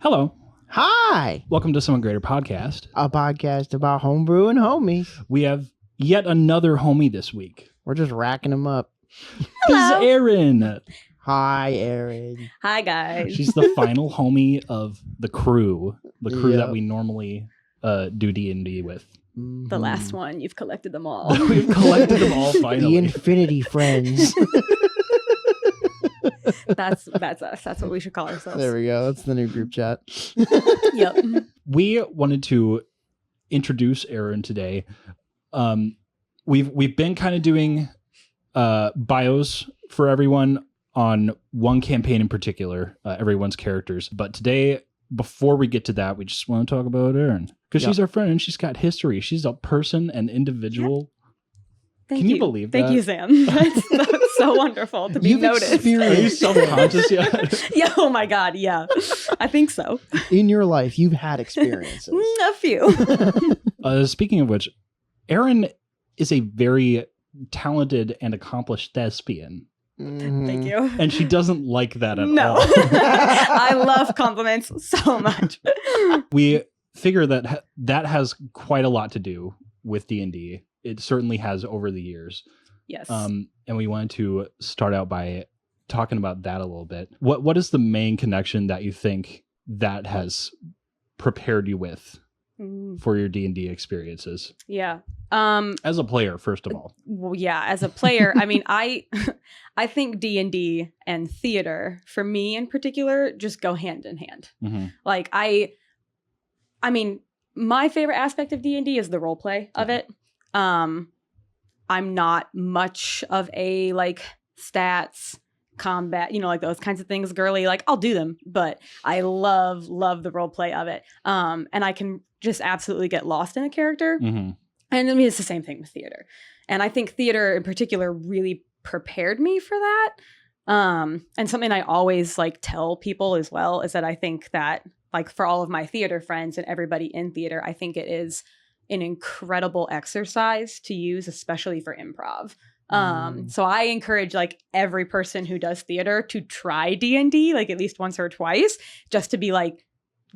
Hello. Hi. Welcome to Summon Greater Podcast. A podcast about homebrew and homies. We have yet another homie this week. We're just racking them up. This is Erin. Hi, Erin. Hi, guys. She's the final homie of the crew Yep. that we normally do D&D with. The last one. You've collected them all. We've collected them all The finally. Infinity Friends. That's us. That's what we should call ourselves. There we go. That's the new group chat. Yep. We wanted to introduce Erin today. We've been kind of doing bios for everyone on one campaign in particular, everyone's characters. But today, before we get to that, we just want to talk about Erin because she's our friend and she's got history. She's a person, an individual. Thank Can you believe Thank that? you, Sam. That's so wonderful to be You've noticed. experienced- Are you self-conscious yet? Yeah. Oh my God. Yeah. I think so. In your life, you've had experiences. A few. Speaking of which, Erin is a very talented and accomplished thespian. Thank you. And she doesn't like that at No. all. I love compliments so much. We figure that that has quite a lot to do with D&D. It certainly has over the years. Yes. And we wanted to start out by talking about that a little bit. What is the main connection that you think that has prepared you with for your D&D experiences? Yeah. As a player, first of all. Well, yeah, as a player, I mean, I think D&D and theater, for me in particular, just go hand in hand. Mm-hmm. Like, I mean, my favorite aspect of D&D is the role play of it. I'm not much of a, like, stats, combat, like those kinds of things, girly. Like, I'll do them, but I love the role play of it. And I can just absolutely get lost in a character. Mm-hmm. And I mean, it's the same thing with theater. And I think theater in particular really prepared me for that. And something I always like tell people as well is that I think that, like, for all of my theater friends and everybody in theater, I think it is an incredible exercise to use, especially for improv. So I encourage, like, every person who does theater to try D&D, like, at least once or twice, just to be like,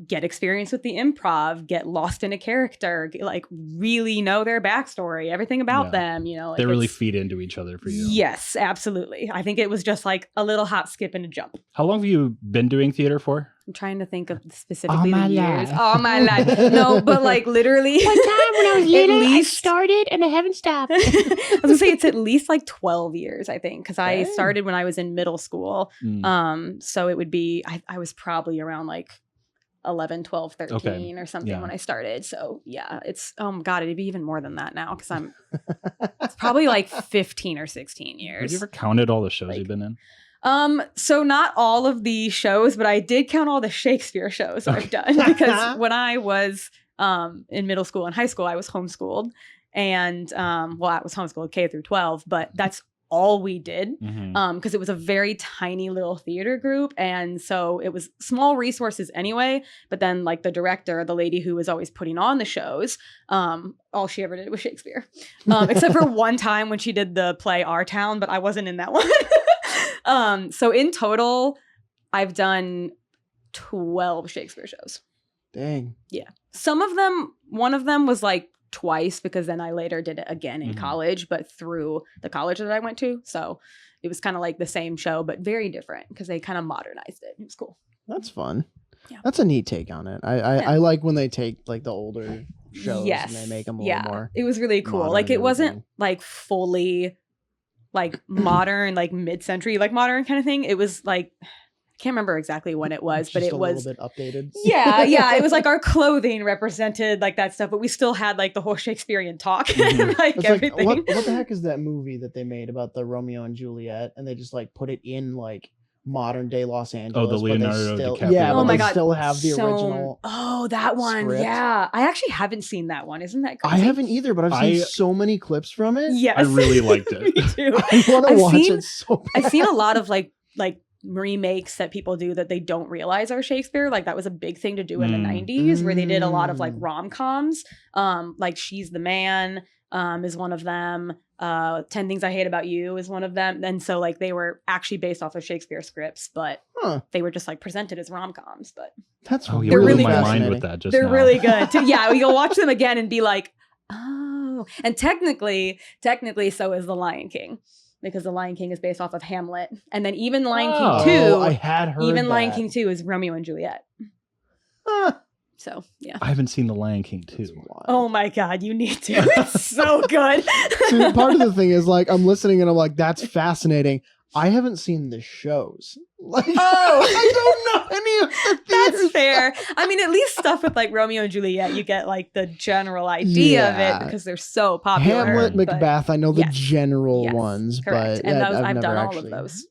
get experience with the improv, get lost in a character, like, really know their backstory, everything about them, like, they really feed into each other for you. Yes, absolutely. I think it was just like a little hop, skip, and a jump. How long have you been doing theater for? I'm trying to think of specifically All my the years. life. All my life. No, but like literally. One time when I was At little, I least- started and I haven't stopped. I was gonna say it's at least like 12 years, I think, because I Dang. started when I was in middle school. Mm. So it would be, I was probably around like 11, 12, 13 or something Yeah. when I started. So yeah, it's, oh my God, it'd be even more than that now because it's probably like 15 or 16 Have years. you ever counted all the shows Like- you've been in? So not all of the shows, but I did count all the Shakespeare shows I've done because when I was in middle school and high school, I was homeschooled, and I was homeschooled K through 12, but that's all we did Mm-hmm. because it was a very tiny little theater group, and so it was small resources anyway. But then, like, the director, the lady who was always putting on the shows, all she ever did was Shakespeare, except for one time when she did the play Our Town, but I wasn't in that one. So in total, I've done 12 Shakespeare shows. Dang. Some of them, one of them was like twice because then I later did it again in Mhm. college, but through the college that I went to. So it was kind of like the same show, but very different because they kind of modernized it. It was cool. That's fun. Yeah. That's a neat take on it. I like when they take, like, the older shows Yes. and they make them a yeah. little more. It was really cool. modern Like, it and wasn't everything. like fully like modern, like mid-century, like modern kind of thing. It was like, I can't remember exactly when it was, but Just it a was, little bit updated. yeah. It was like our clothing represented like that stuff, but we still had like the whole Shakespearean talk, Mhm. like It's everything. like, what the heck is that movie that they made about the Romeo and Juliet, and they just, like, put it in, like, modern day Los Angeles? but they Leonardo still, DiCaprio yeah, one. but Oh my they God, still have the So- original. Oh, that one. script. Yeah. I actually haven't seen that one. Isn't that crazy? I haven't either, but I've seen I- so many clips from it. Yes. I really liked it. Me too. I want to I've watch seen- it so bad. I've seen a lot of like remakes that people do that they don't realize are Shakespeare. Like, that was a big thing to do in the Mm. 90s where they did a lot of like Mm. rom-coms. Like She's the Man is one of them. 10 Things I Hate About You is one of them. And so like they were actually based off of Shakespeare scripts, but they were just like presented as rom-coms. But That's Oh, you They're blew really my good. mind with that just they're now. really good too. Yeah, we go watch them again and be like, oh. And technically, so is The Lion King, because The Lion King is based off of Hamlet. And then even Lion King 2, I had heard even that. Lion King 2 is Romeo and Juliet. Huh. So yeah. I haven't seen The Lion King too. Oh my God, you need to. It's so good. See, part of the thing is like I'm listening and I'm like, that's fascinating. I haven't seen the shows. Like, I don't know any of the That's theaters. fair. I mean, at least stuff with like Romeo and Juliet, you get like the general idea of Yeah. it because they're so popular. Hamlet, but- Macbeth, I know the Yes. general Yes, ones, correct. but And that- those, I've never done all actually... of those.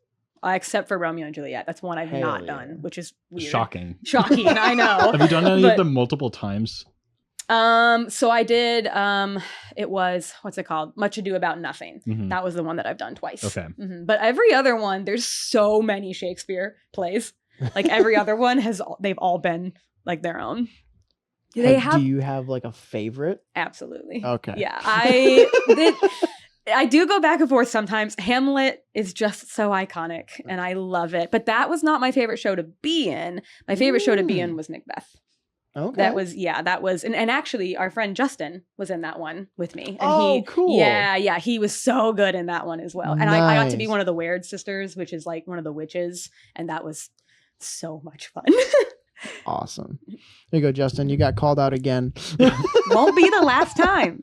Except for Romeo and Juliet. That's one I've Hell not yeah. done, which is weird. Shocking. Shocking, I know. Have you done any But- of them multiple times? So I did, it was, what's it called? Much Ado About Nothing. Mhm. That was the one that I've done twice. Okay. But every other one, there's so many Shakespeare plays. Like every other one they've all been like their own. Do you have like a favorite? Absolutely. Okay. Yeah, I do go back and forth sometimes. Hamlet is just so iconic and I love it. But that was not my favorite show to be in. My favorite show to be in was Macbeth. Okay. That was, and actually our friend Justin was in that one with me. And cool. Yeah, he was so good in that one as well. And I got to be Nice. one of the Weird sisters, which is like one of the witches. And that was so much fun. Awesome. There you go, Justin. You got called out again. Won't be the last time.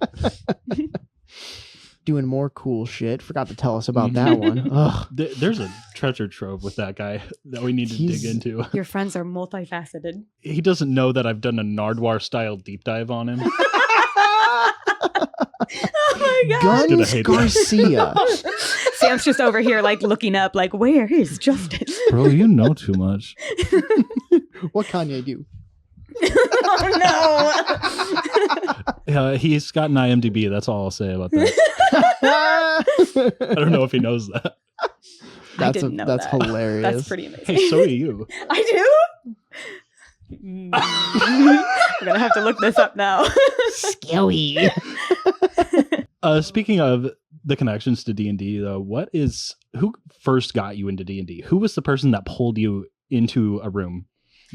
Doing more cool shit. Forgot to tell us about that one. Ugh. There's a treasure trove with that guy that we need to He's- dig into. Your friends are multifaceted. He doesn't know that I've done a Nardwar style deep dive on him. Oh my God. Gonna Guns hate Garcia. Sam's just over here like looking up like, where is Justin? Bro, you know too much. What Kanye do? Oh no. He's got an IMDb. That's all I'll say about that. I don't know if he knows that. I didn't know that's that. hilarious. That's pretty amazing. Hey, so do you. I do? I'm gonna have to look this up now. Scary. Speaking of the connections to D&D, though, who first got you into D&D? Who was the person that pulled you into a room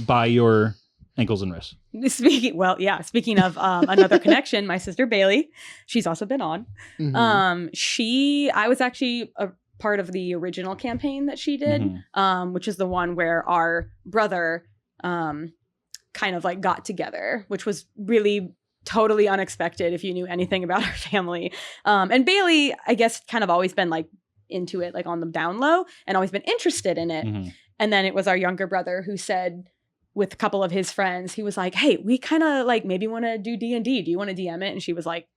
by your ankles and wrists? Speaking of another connection, my sister Bailey, she's also been on. Mhm. I was actually a part of the original campaign that she did, Mhm. which is the one where our brother kind of like got together, which was really totally unexpected if you knew anything about our family. And Bailey, I guess, kind of always been like into it, like on the down low, and always been interested in it. Mhm. And then it was our younger brother who said, with a couple of his friends, he was like, hey, we kind of like maybe want to do D&D. Do you want to DM it? And she was like,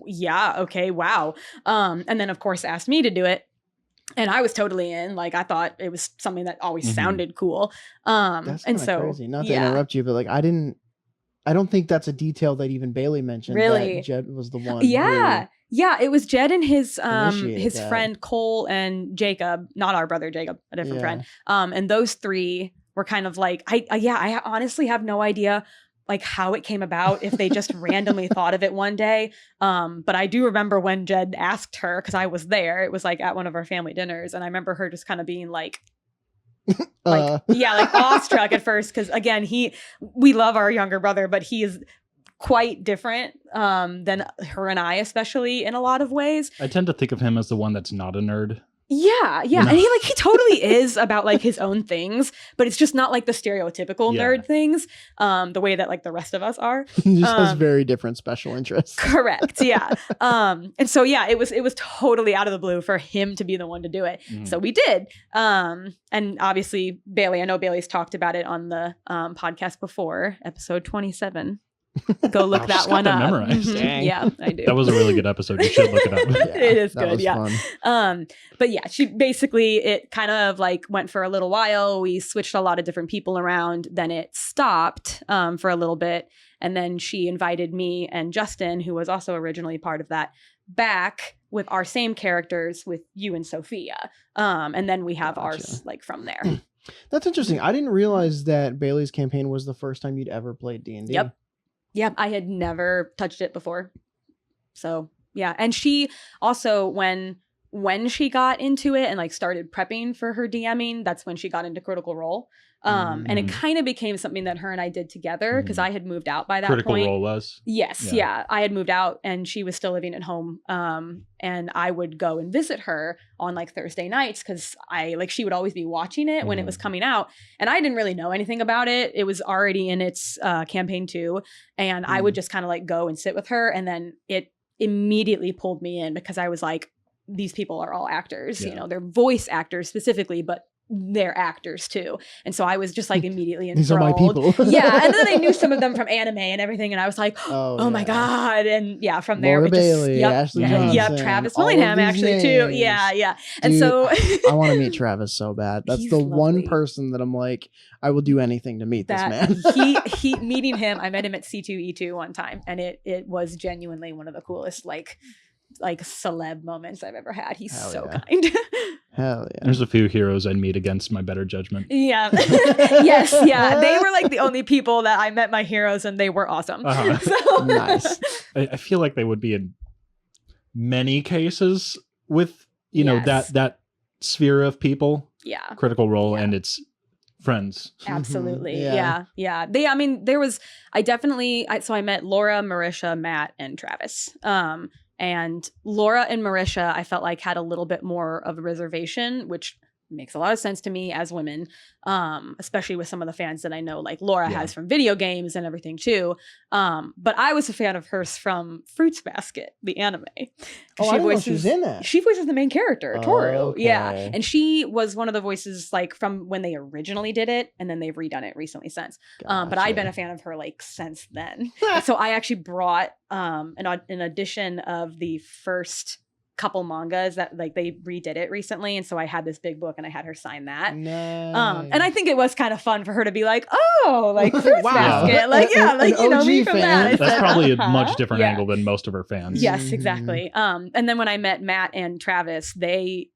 yeah, okay, wow. And then of course asked me to do it. And I was totally in. Like I thought it was something that always Mhm. sounded cool. That's And kinda so crazy. Not to yeah. interrupt you, but like I don't think that's a detail that even Bailey mentioned. Really? That Jed was the one. Yeah. Yeah, it was Jed and his Initiated that. friend Cole and Jacob, not our brother Jacob, a different Yeah. friend. And those three were kind of like, I honestly have no idea like how it came about, if they just randomly thought of it one day. But I do remember when Jed asked her, because I was there, it was like at one of our family dinners, and I remember her just kind of being like awestruck at first, because again, we love our younger brother, but he is quite different than her and I, especially in a lot of ways. I tend to think of him as the one that's not a nerd. Yeah. You know? And he totally is about like his own things, but it's just not like the stereotypical Yeah. nerd things, the way that like the rest of us are. He just has Um, very different special interests. Correct. Yeah. And so yeah, it was totally out of the blue for him to be the one to do it. Mhm. So we did. And obviously Bailey, I know Bailey's talked about it on the podcast before, episode 27. Go look Wow, that she's got one that up. memorized. Mhm. Dang. Yeah, I do. That was a really good episode. You should look it up. It is that good, was yeah. fun. But yeah, it kind of like went for a little while. We switched a lot of different people around. Then it stopped for a little bit. And then she invited me and Justin, who was also originally part of that, back with our same characters with you and Sophia. And then we have ours Gotcha. like from there. That's interesting. I didn't realize that Bailey's campaign was the first time you'd ever played D&D. Yep. Yep. I had never touched it before. So Yeah. And she also, when she got into it and like started prepping for her DMing, that's when she got into Critical Role. And it kind of became something that her and I did together because I had moved out by that Critical point. Role was? Yes. Yeah. I had moved out and she was still living at home. And I would go and visit her on like Thursday nights because she would always be watching it when it was coming out. And I didn't really know anything about it. It was already in its campaign 2. And I would just kind of like go and sit with her. And then it immediately pulled me in because I was like, these people are all actors, you know, they're voice actors specifically, but they're actors too. And so I was just like immediately enthralled. These are my people. Yeah. And then I knew some of them from anime and everything. And I was like, oh my God. And yeah, from there, Laura Bailey, Ashley Johnson, Travis all of Willingham these actually too. names. Yeah. Yeah. Dude, And so I want to meet Travis so bad. That's He's the one lovely. person that I'm like, I will do anything to meet this man. he meeting him, I met him at C2E2 one time and it was genuinely one of the coolest like celeb moments I've ever had. He's Hell so yeah. kind. Hell yeah. There's a few heroes I'd meet against my better judgment. Yeah. Yes. Yeah. They were like the only people that I met my heroes and they were awesome. Uh-huh. So. Nice. I feel like they would be in many cases with, you know, Yes. that sphere of people, Yeah. Critical Role, Yeah. and its friends. Absolutely. Yeah. Yeah. So I met Laura, Marisha, Matt, and Travis. And Laura and Marisha, I felt like had a little bit more of a reservation, which makes a lot of sense to me as women, especially with some of the fans that I know, like Laura has from video games and everything too. But I was a fan of hers from Fruits Basket, the anime. Oh, I didn't know she was in that. She voices the main character, Toru. Okay. Yeah. And she was one of the voices like from when they originally did it, and then they've redone it recently since. But I'd been a fan of her like since then. So I actually brought an edition of the first couple mangas that like they redid it recently, and so I had this big book and I had her sign that. Nice. And I think it was kind of fun for her to be like, oh, like Fruits Wow. Basket, like like An me OG from fan. that. I That's said, probably a uh-huh. much different Yeah. angle than most of her fans. Yes, Mhm. exactly. And then when I met Matt and Travis, they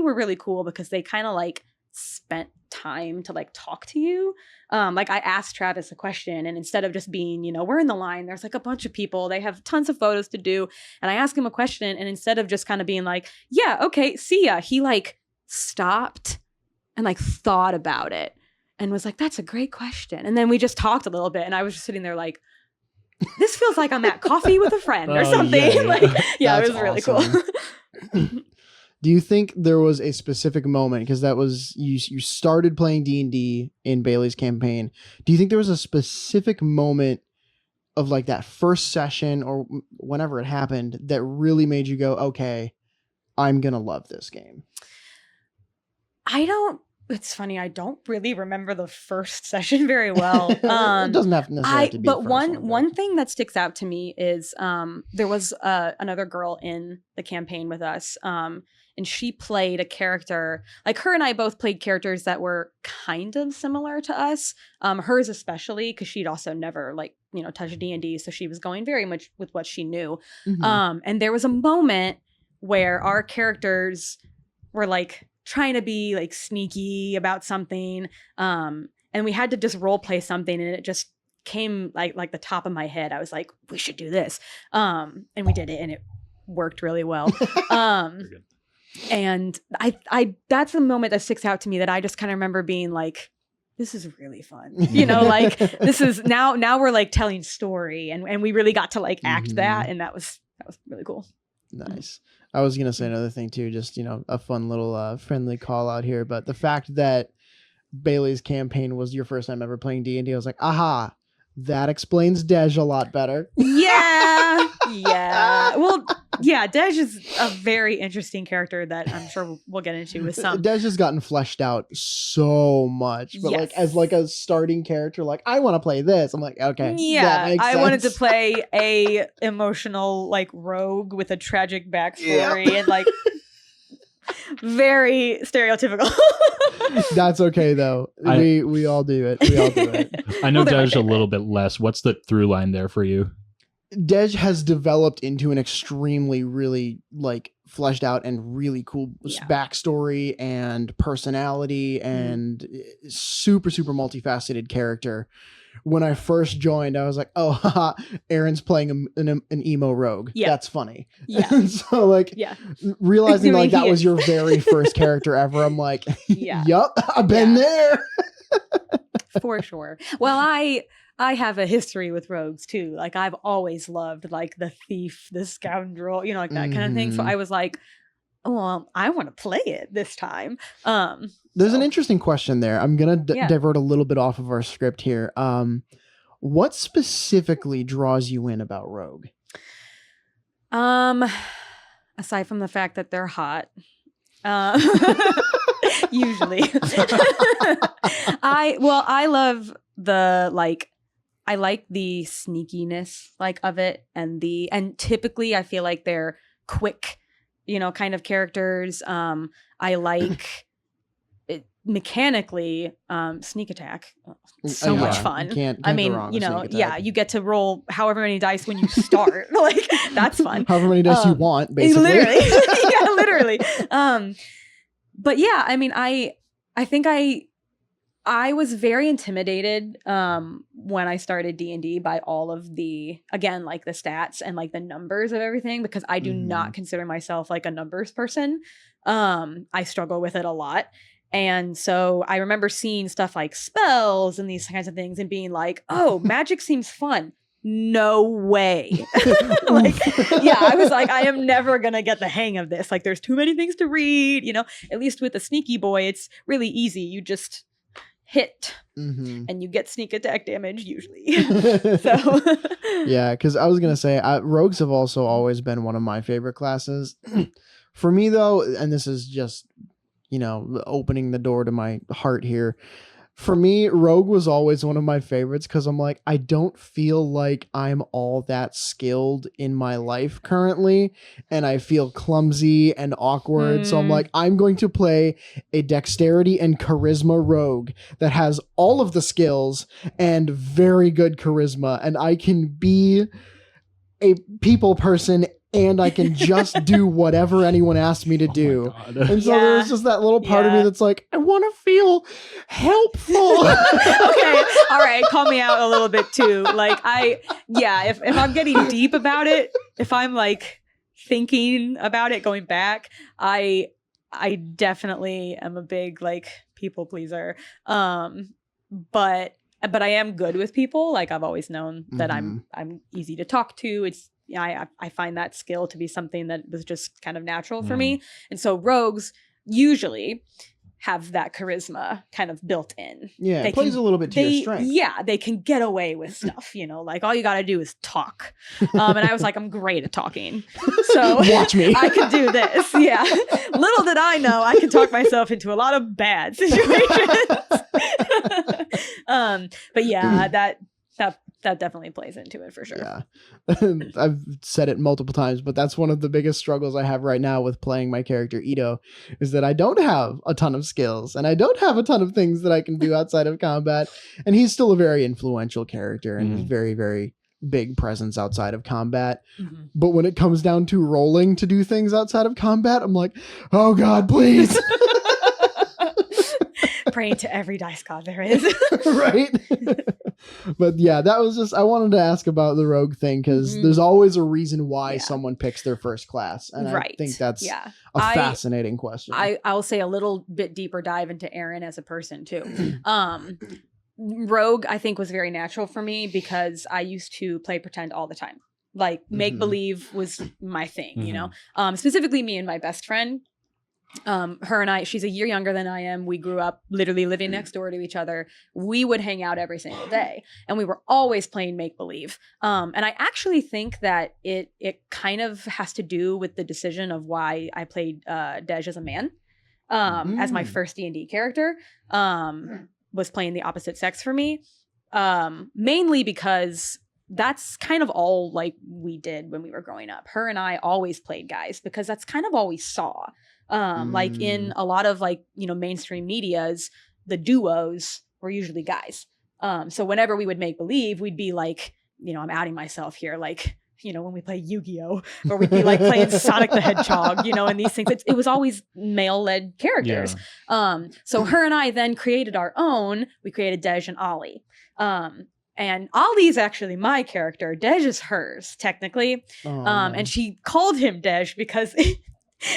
were really cool because they kind of like spent time to like talk to you. Like I asked Travis a question and instead of just being, you know, we're in the line, there's like a bunch of people, they have tons of photos to do. And I asked him a question and instead of just kind of being like, yeah, okay, see ya, he like stopped and like thought about it and was like, that's a great question. And then we just talked a little bit and I was just sitting there like, this feels like I'm at coffee with a friend or Oh, something. yeah, yeah. Like, yeah, it That's was really awesome. cool. Do you think there was a specific moment, because that was you started playing D&D in Bailey's campaign. Do you think there was a specific moment of like that first session or whenever it happened that really made you go, okay, I'm going to love this game? It's funny, I don't really remember the first session very well. It doesn't have necessarily have to be But the first one thing that sticks out to me is there was another girl in the campaign with us, and she played a character, like her and I both played characters that were kind of similar to us. Hers especially, because she'd also never like, you know, touched D&D, so she was going very much with what she knew. Mhm. And there was a moment where our characters were like trying to be like sneaky about something, and we had to just role play something, and it just came like the top of my head. I was like, we should do this, and we did it, and it worked really well. Very good. And I that's a moment that sticks out to me that I just kind of remember being like, this is really fun, you know, like this is now we're like telling story, and we really got to like act that, and that was really cool. Nice. I was gonna say another thing too, just, you know, a fun little friendly call out here, but the fact that Bailey's campaign was your first time ever playing D&D, I was like, aha, that explains Dej a lot better. Yeah. Well, yeah, Dej is a very interesting character that I'm sure we'll get into with some. Dej has gotten fleshed out so much, but like Yes. as like a starting character, like I want to play this. I'm like, okay, Yeah, that makes I sense. wanted to play a emotional like rogue with a tragic backstory and like very stereotypical. That's okay though. We all do it. We all do it. I know Well, they're my Dej a little bit less. What's the through line there for you? Dej has developed into an extremely, really like fleshed out and really cool backstory and personality and super, super multifaceted character. when I first joined, I was like, oh, haha, Erin's playing an emo rogue. Yeah. That's funny. Yeah. And so like Yeah. realizing I mean, like that he was is. your very first character ever, I'm like, Yeah. yup, I've been there. For sure. Well, I have a history with rogues too. Like I've always loved like the thief, the scoundrel, you know, like that kind of thing. So Mhm. I was like, well, I want to play it this time. There's an interesting question there. I'm gonna Yeah. divert a little bit off of our script here. What specifically draws you in about Rogue? Aside from the fact that they're hot, usually, I love the I like the sneakiness of it, and typically I feel like they're quick, kind of characters. I like it mechanically, sneak attack. So much fun. Can't I mean, go wrong with sneak attack. yeah, you get to roll however many dice when you start. That's fun. However many dice you want, basically. Literally. Yeah, literally. But yeah, I mean, I think I was very intimidated when I started D&D by all of the, again, the stats and the numbers of everything, because I do not consider myself a numbers person. I struggle with it a lot. And so I remember seeing stuff like spells and these kinds of things and being like, oh, magic seems fun. No way. Yeah, I was like, I am never going to get the hang of this. There's too many things to read, at least with the sneaky boy, it's really easy. You just hit and you get sneak attack damage usually. So yeah, because I was going to say, rogues have also always been one of my favorite classes. For me though, and this is just, opening the door to my heart here. For me, Rogue was always one of my favorites because I'm like, I don't feel like I'm all that skilled in my life currently, and I feel clumsy and awkward. So I'm like, I'm going to play a dexterity and charisma rogue that has all of the skills and very good charisma, and I can be a people person and I can just do whatever anyone asks me to do. And so there's just that little part of me that's like, I want to feel helpful. Okay. All right. Call me out a little bit too. If I'm getting deep about it, if I'm thinking about it, going back, I definitely am a big people pleaser. But I am good with people. I've always known that I'm easy to talk to. It's, I find that skill to be something that was just kind of natural for me. And so rogues usually have that charisma kind of built in. Yeah, it plays a little bit to your strength. Yeah, they can get away with stuff, all you got to do is talk. And I was like, I'm great at talking. So watch me. I can do this. Yeah. Little did I know I can talk myself into a lot of bad situations. But yeah, that definitely plays into it for sure. Yeah. I've said it multiple times, but that's one of the biggest struggles I have right now with playing my character Ito, is that I don't have a ton of skills and I don't have a ton of things that I can do outside of combat. And he's still a very influential character and he's very, very big presence outside of combat. But when it comes down to rolling to do things outside of combat, I'm like, oh God, please. Praying to every dice god there is. Right. But yeah, that was just, I wanted to ask about the rogue thing because there's always a reason why someone picks their first class. And I think that's a fascinating question. I'll say a little bit deeper dive into Erin as a person too. Rogue, I think, was very natural for me because I used to play pretend all the time. Make believe was my thing, specifically me and my best friend. Her and I, she's a year younger than I am. We grew up literally living next door to each other. We would hang out every single day and we were always playing make believe. And I actually think that it kind of has to do with the decision of why I played Dej as a man. As my first D&D character, was playing the opposite sex for me. Mainly because that's kind of all we did when we were growing up. Her and I always played guys because that's kind of all we saw. In a lot of mainstream medias, the duos were usually guys. So whenever we would make believe, we'd be I'm outing myself here. When we play Yu-Gi-Oh! Or we'd be playing Sonic the Hedgehog, and these things. It was always male-led characters. Yeah. So her and I then created our own. We created Dej and Ollie. And Ollie's actually my character. Dej is hers, technically. And she called him Dej because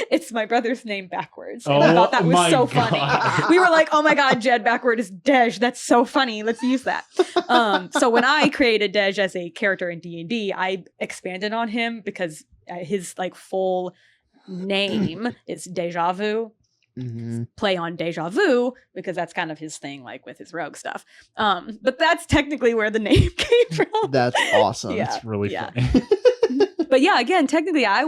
it's my brother's name backwards. And I thought that was so funny. We were like, oh my God, Jed backward is Dej. That's so funny. Let's use that. So when I created Dej as a character in D&D, I expanded on him because his like full name is Deja Vu. Play on Deja Vu because that's kind of his thing, like with his rogue stuff. But that's technically where the name came from. That's awesome. Yeah. It's really funny. But yeah, again, technically I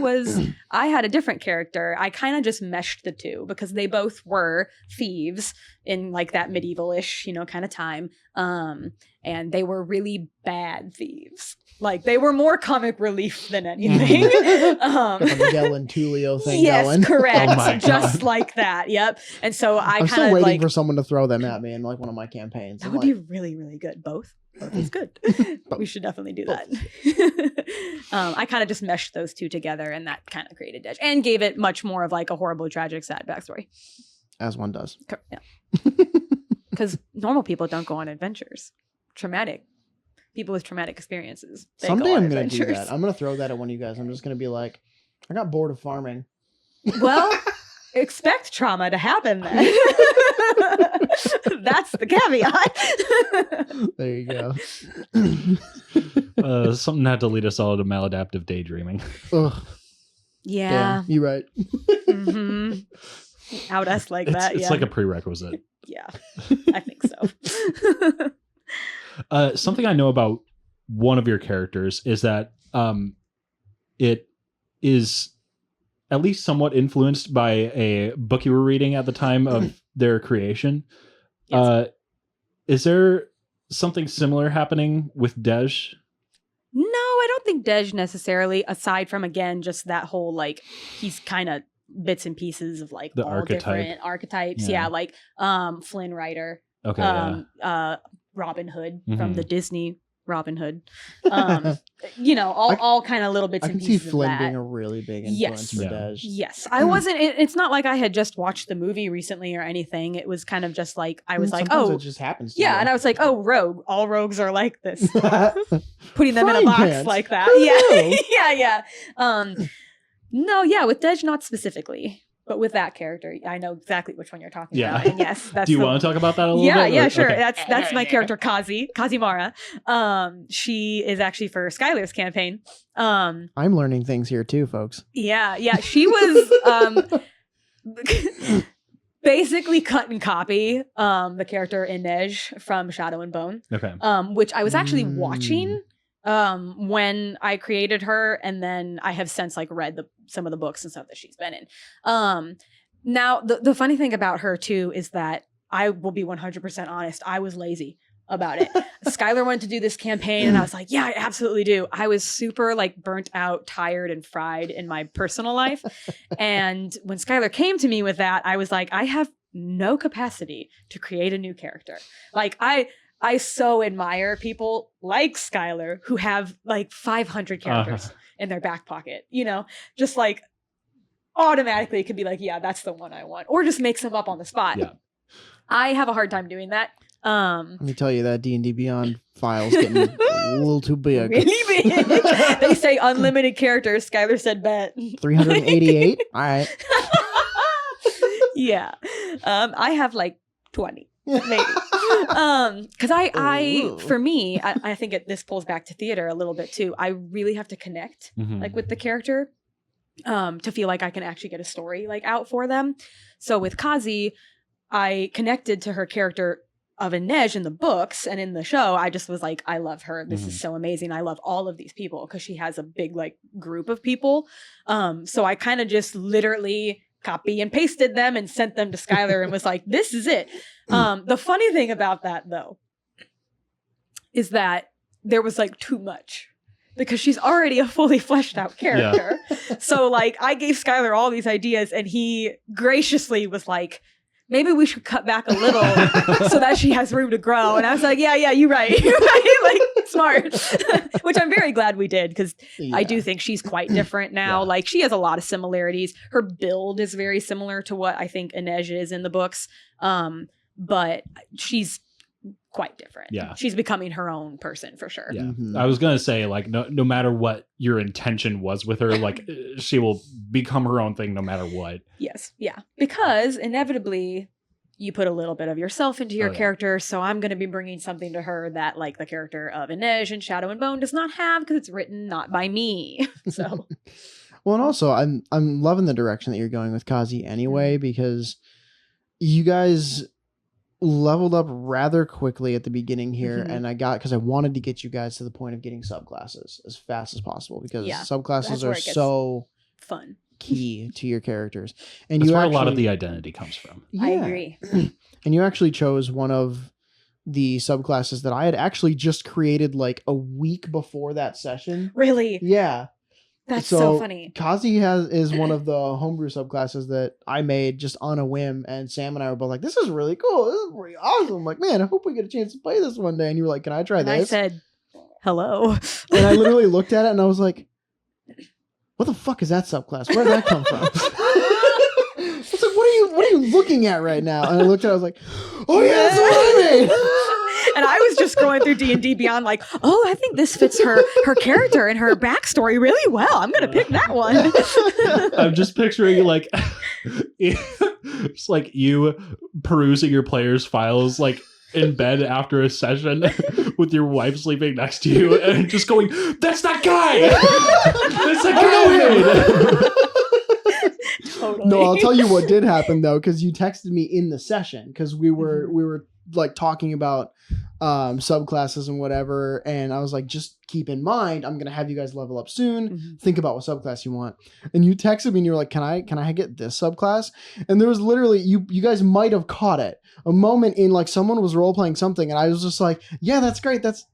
had a different character. I kind of just meshed the two because they both were thieves in like that medieval-ish, kind of time. And they were really bad thieves. Like they were more comic relief than anything. Got the Miguel and Tulio thing going. Yes, correct. Oh my Just God. like that. Yep. And so I'm still waiting for someone to throw them at me in like one of my campaigns. That would be really, really good. Both is good. We should definitely do that. I kind of just meshed those two together, and that kind of created Dej and gave it much more of like a horrible, tragic, sad backstory. As one does. Yeah. Because normal people don't go on adventures. Traumatic. People with traumatic experiences. Someday I'm going to do that. I'm going to throw that at one of you guys. I'm just going to be like, I got bored of farming. Well, expect trauma to happen then. That's the caveat. There you go. Something had to lead us all to maladaptive daydreaming. Ugh, Yeah. damn, you're right. Out us like that. It's like a prerequisite. Yeah, I think so. Something I know about one of your characters is that it is at least somewhat influenced by a book you were reading at the time of their creation. Yes. Is there something similar happening with Dej? No, I don't think Dej necessarily, aside from, again, just that whole, like, he's kind of bits and pieces of, like, The all archetype. different archetypes. Yeah. Yeah, like Flynn Rider. Okay. Robin Hood Mhm. from the Disney Robin Hood. All kind of little bits I and can see pieces Flynn of being that. a really big influence Yes. for Yeah. Dej. Yes, I wasn't. It's not like I had just watched the movie recently or anything. It was kind of just like I was like, Sometimes oh, it just happens. To yeah, you. and I was like, oh, rogue. All rogues are like this. Putting them in a Frying box pans. like that. Oh. Yeah. No, yeah, with Dej not specifically, but with that character, I know exactly which one you're talking Yeah. about. And yes, that's Do you the want to talk about that a little yeah, bit? yeah, Or- sure. okay. That's my character, Kazimara. She is actually for Skyler's campaign. I'm learning things here too, folks. Yeah. She was basically cut and copy the character Inej from Shadow and Bone, Okay. which I was actually watching when I created her, and then I have since like read some of the books and stuff that she's been in. Now the funny thing about her too is that I will be 100% honest, I was lazy about it. Skyler wanted to do this campaign and I was like, yeah, I absolutely do. I was super like burnt out, tired, and fried in my personal life. And when Skyler came to me with that, I was like, I have no capacity to create a new character. Like I so admire people like Skyler who have like 500 characters in their back pocket, just like automatically it could be like, yeah, that's the one I want, or just makes them up on the spot. Yeah. I have a hard time doing that. Let me tell you that D&D Beyond file's getting a little too big. Really big. They say unlimited characters. Skyler said bet. 388? All right. Yeah. I have like 20. Maybe. Because Ooh. for me, I think this pulls back to theater a little bit too. I really have to connect Mhm. like with the character to feel like I can actually get a story like out for them. So with Kazi, I connected to her character of Inej in the books, and in the show, I just was like, I love her. This is so amazing. I love all of these people because she has a big like group of people. So I kind of just literally copy and pasted them and sent them to Skyler and was like, this is it. The funny thing about that though is that there was like too much because she's already a fully fleshed out character. So like I gave Skyler all these ideas and he graciously was like, maybe we should cut back a little so that she has room to grow. And I was like, yeah, you're right. You're right. Like smart, which I'm very glad we did because I do think she's quite different now. Yeah. Like she has a lot of similarities. Her build is very similar to what I think Inej is in the books. But she's quite different. Yeah. She's becoming her own person for sure. Yeah. Mhm. I was going to say, like, no matter what your intention was with her, like, she will become her own thing no matter what. Yes. Yeah. Because inevitably you put a little bit of yourself into your Oh, yeah. character. So I'm going to be bringing something to her that like the character of Inej and Shadow and Bone does not have because it's written not by me. So Well, and also I'm loving the direction that you're going with Kazi anyway, because you guys leveled up rather quickly at the beginning here, Mhm. and because I wanted to get you guys to the point of getting subclasses as fast as possible, because Yeah, that's subclasses where are it gets so fun. key to your characters. And That's you where actually, a lot of the identity comes from. I Yeah. agree. And you actually chose one of the subclasses that I had actually just created like a week before that session. Really? Yeah. That's so funny. Kazi is one of the homebrew subclasses that I made just on a whim, and Sam and I were both like, "This is really cool. This is pretty awesome." I'm like, man, I hope we get a chance to play this one day. And you were like, "Can I try And this?" I said, hello. And I literally looked at it and I was like, "What the fuck is that subclass? Where did that come from?" I was like, what are you looking at right now?" And I looked at it, I was like, "Oh yeah, that's what I made." And I was just going through D&D Beyond like, oh, I think this fits her character and her backstory really well. I'm going to pick that one. I'm just picturing like it's like you perusing your players' files like in bed after a session with your wife sleeping next to you and just going, "That's that guy! That's that guy!" Totally. No, I'll tell you what did happen though, because you texted me in the session, because we were like talking about subclasses and whatever, and I was like, just keep in mind, I'm gonna have you guys level up soon. Mhm. Think about what subclass you want. And you texted me and you were like, can I get this subclass? And there was literally, you guys might have caught it, a moment in like someone was role playing something, and I was just like, yeah, that's great, that's.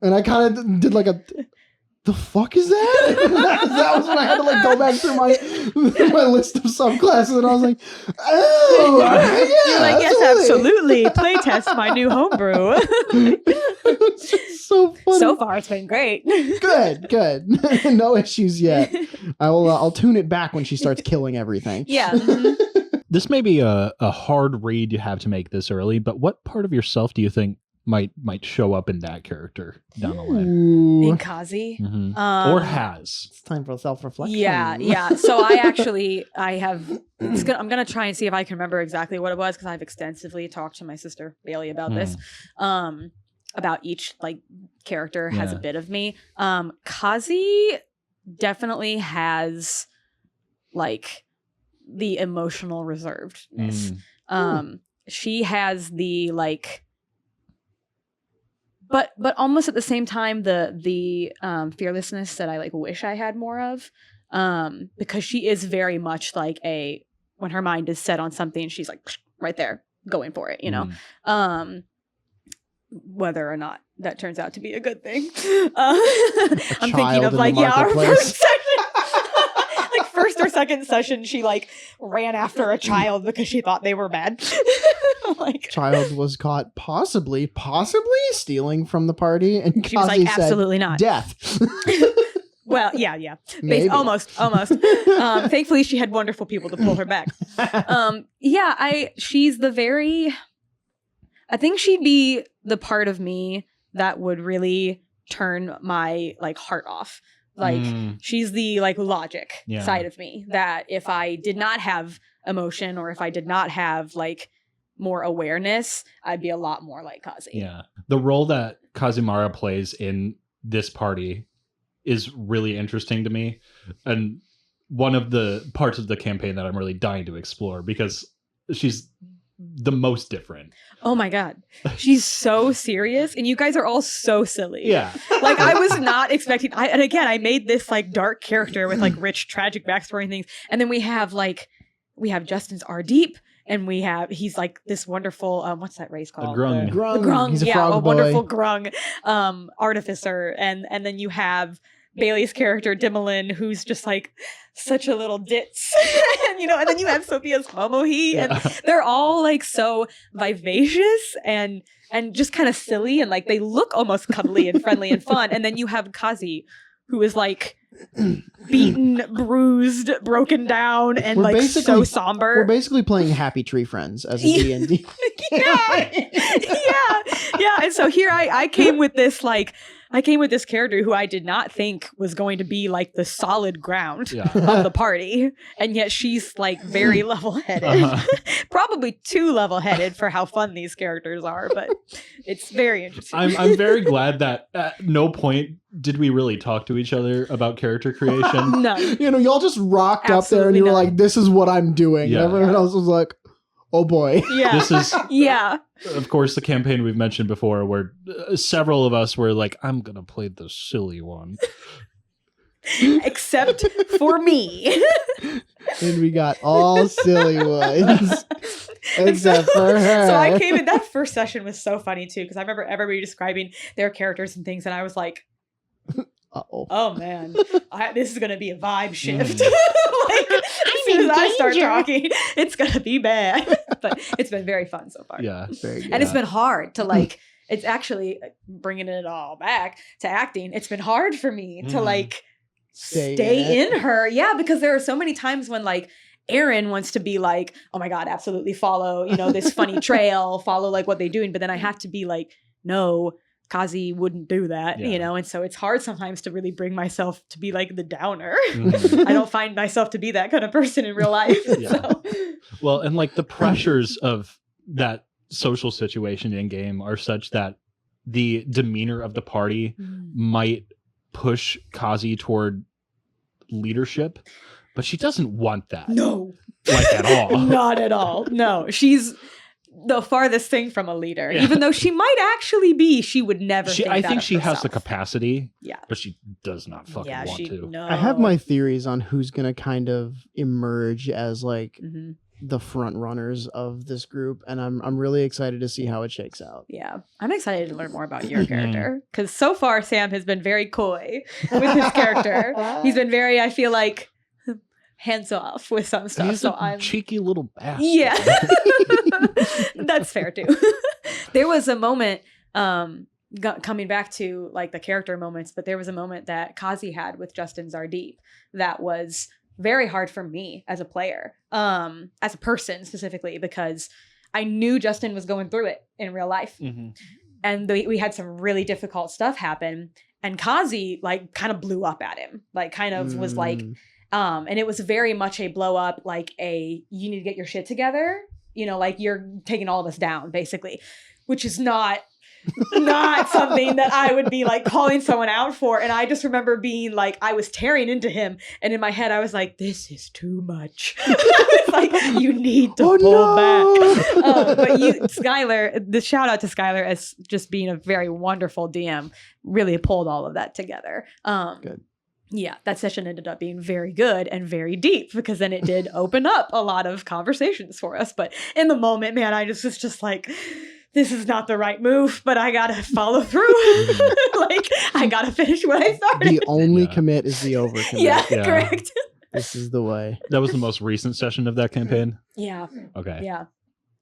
And I kind of did like the fuck is that? That was when I had to like go back through my list of subclasses, and I was like, oh, yeah, You're like, yes, absolutely. Playtest my new homebrew. It's just so funny. So far, it's been great. Good. No issues yet. I'll tune it back when she starts killing everything. Yeah. Mhm. This may be a hard read you have to make this early, but what part of yourself do you think might show up in that character down the line? Ooh. In Kazi. Mhm. Um, Or has? It's time for self-reflection. Yeah. So I'm going to try and see if I can remember exactly what it was, because I've extensively talked to my sister Bailey about this. About each like character has a Yeah. bit of me. Kazi definitely has like the emotional reservedness. She has the like, but almost at the same time the fearlessness that I like wish I had more of, because she is very much like when her mind is set on something, she's like right there going for it, you know. Whether or not that turns out to be a good thing, I'm thinking of like, yeah, our first session, like first or second session, she like ran after a child because she thought they were bad. Like, Child was caught possibly stealing from the party, and she was Kazi like, said, absolutely not. death. Well, yeah. Maybe. Almost. Thankfully, she had wonderful people to pull her back. She's the very. I think she'd be the part of me that would really turn my like heart off. Like she's the like logic side of me that if I did not have emotion, or if I did not have like more awareness, I'd be a lot more like Kazi. Yeah. The role that Kazumara plays in this party is really interesting to me, and one of the parts of the campaign that I'm really dying to explore, because she's the most different. Oh my god, she's so serious, and you guys are all so silly. Yeah. Like I was not expecting. I made this like dark character with like rich tragic backstory and things, and then we have Justin's R Deep, and he's like this wonderful what's that race called? A grung. The grung. He's a frog boy. Wonderful grung artificer, and then you have Bailey's character Dimmelin, who's just like such a little ditz, and then you have Sophia's Momohi, and they're all like so vivacious and just kind of silly, and like they look almost cuddly and friendly and fun, and then you have Kazi, who is like beaten, bruised, broken down, and We're like basically- so somber. We're basically playing Happy Tree Friends as a D&D. yeah. And so here I came with this character who I did not think was going to be like the solid ground of the party, and yet she's like very level-headed, probably too level-headed for how fun these characters are, but it's very interesting. I'm very glad that at no point did we really talk to each other about character creation. None. Y'all just rocked up there and Absolutely you were none. like, this is what I'm doing. Yeah. And everyone else was like, oh boy. Yeah. This is, Yeah. of course, the campaign we've mentioned before where several of us were like, I'm going to play the silly one. Except for me. And we got all silly ones. Except for her. So I came in, that first session was so funny too, because I remember everybody describing their characters and things, and I was like, Uh-oh. oh man, this is gonna be a vibe shift. Like, as soon as I start danger. talking, it's gonna be bad. But it's been very fun so far. Yeah. Very good. And it's been hard to like, it's actually bringing it all back to acting. It's been hard for me to like stay in her. Yeah, because there are so many times when like Erin wants to be like, oh my God, absolutely follow, this funny trail, follow like what they're doing. But then I have to be like, no, Kazi wouldn't do that, and so it's hard sometimes to really bring myself to be like the downer. I don't find myself to be that kind of person in real life. Yeah. So. Well, and like the pressures of that social situation in game are such that the demeanor of the party might push Kazi toward leadership, but she doesn't want that. No. Like at all. Not at all. No, she's the farthest thing from a leader. Yeah. Even though she might actually be, she would never think I that think of she has the herself. capacity. Yeah. But she does not fucking want to. No. I have my theories on who's going to kind of emerge as like Mhm. the front runners of this group. And I'm really excited to see how it shakes out. Yeah, I'm excited to learn more about your character, because so far Sam has been very coy with his character. He's been very, I feel like, hands off with some stuff. He's So a I'm cheeky little bastard. yeah, that's fair too. There was a moment coming back to like the character moments, but there was a moment that Kazi had with Justin Zardeep that was very hard for me as a player, as a person specifically, because I knew Justin was going through it in real life. Mhm. And we had some really difficult stuff happen, and Kazi like kind of blew up at him, like kind of was like, and it was very much a blow up, like you need to get your shit together, like you're taking all of us down basically, which is not something that I would be like calling someone out for. And I just remember being like, I was tearing into him, and in my head I was like, this is too much. I was like, you need to pull back. But Skyler, the shout out to Skyler as just being a very wonderful DM, really pulled all of that together. Good. Yeah, that session ended up being very good and very deep, because then it did open up a lot of conversations for us. But in the moment, man, I was just like, this is not the right move, but I gotta follow through. Like, I gotta finish what I started. The only commit is the overcommit. Yeah, Yeah. correct. This is the way. That was the most recent session of that campaign. Yeah, Okay. yeah.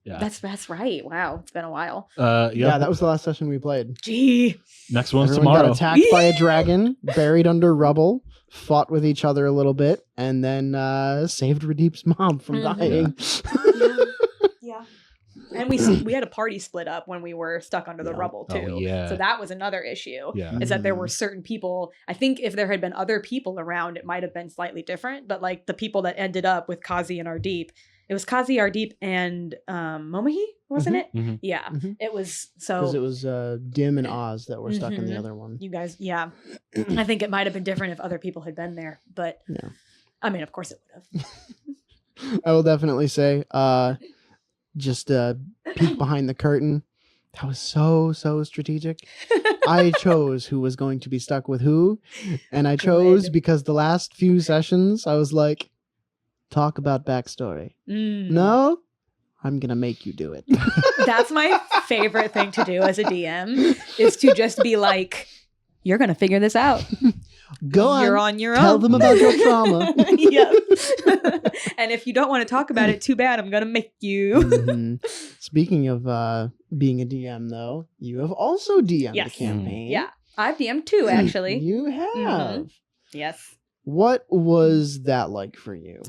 Yeah. That's right. Wow, it's been a while. Yeah, that was the last session we played. Gee. Next one's Everyone tomorrow. got attacked by a dragon, buried under rubble, fought with each other a little bit, and then saved Radeep's mom from Mhm. dying. Yeah. And we had a party split up when we were stuck under the Yeah. rubble too. Oh, yeah. So that was another issue. Yeah. Is that there were certain people, I think if there had been other people around, it might have been slightly different. But like the people that ended up with Kazi and Ardeep, it was Kazi, Ardeep, and Momahi, wasn't it? Mhm. Yeah. Mhm. It was Because so it was Dim and Oz that were stuck in the Mhm. other one. you guys, yeah. I think it might have been different if other people had been there. But Yeah. I mean, of course it would have. I will definitely say, just peek behind the curtain. That was so strategic. I chose who was going to be stuck with who, and I chose Good. because the last few sessions I was like, talk about backstory. Mm. No, I'm gonna make you do it. That's my favorite thing to do as a DM, is to just be like, you're going to figure this out. Go on. You're on your Tell own. them about your trauma. Yeah. And if you don't want to talk about it, too bad. I'm going to make you. Mhm. Speaking of being a DM, though, you have also DM'd Yes. a campaign. Yeah. I've DM'd too, actually. You have. Yes. What was that like for you?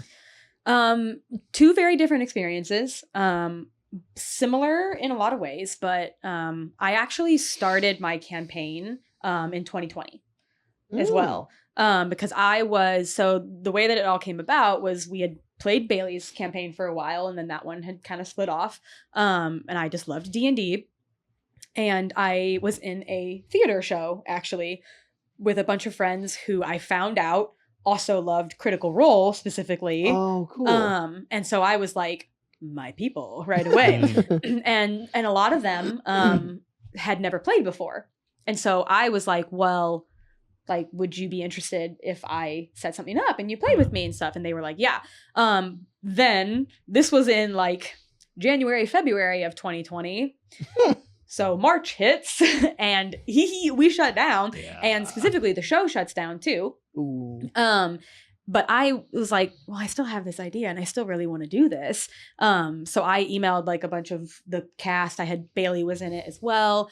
Two very different experiences. Similar in a lot of ways, but I actually started my campaign in 2020 as well. Because so the way that it all came about was we had played Bailey's campaign for a while, and then that one had kind of split off. And I just loved D&D. And I was in a theater show, actually, with a bunch of friends who I found out also loved Critical Role specifically. Oh, cool. And so I was like, my people right away. and a lot of them had never played before. And so I was like, well, like, would you be interested if I set something up and you played with me and stuff? And they were like, yeah. Then this was in like January, February of 2020. So March hits and we shut down, and specifically the show shuts down too. Ooh. But I was like, well, I still have this idea and I still really want to do this. So I emailed like a bunch of the cast. I had Bailey was in it as well.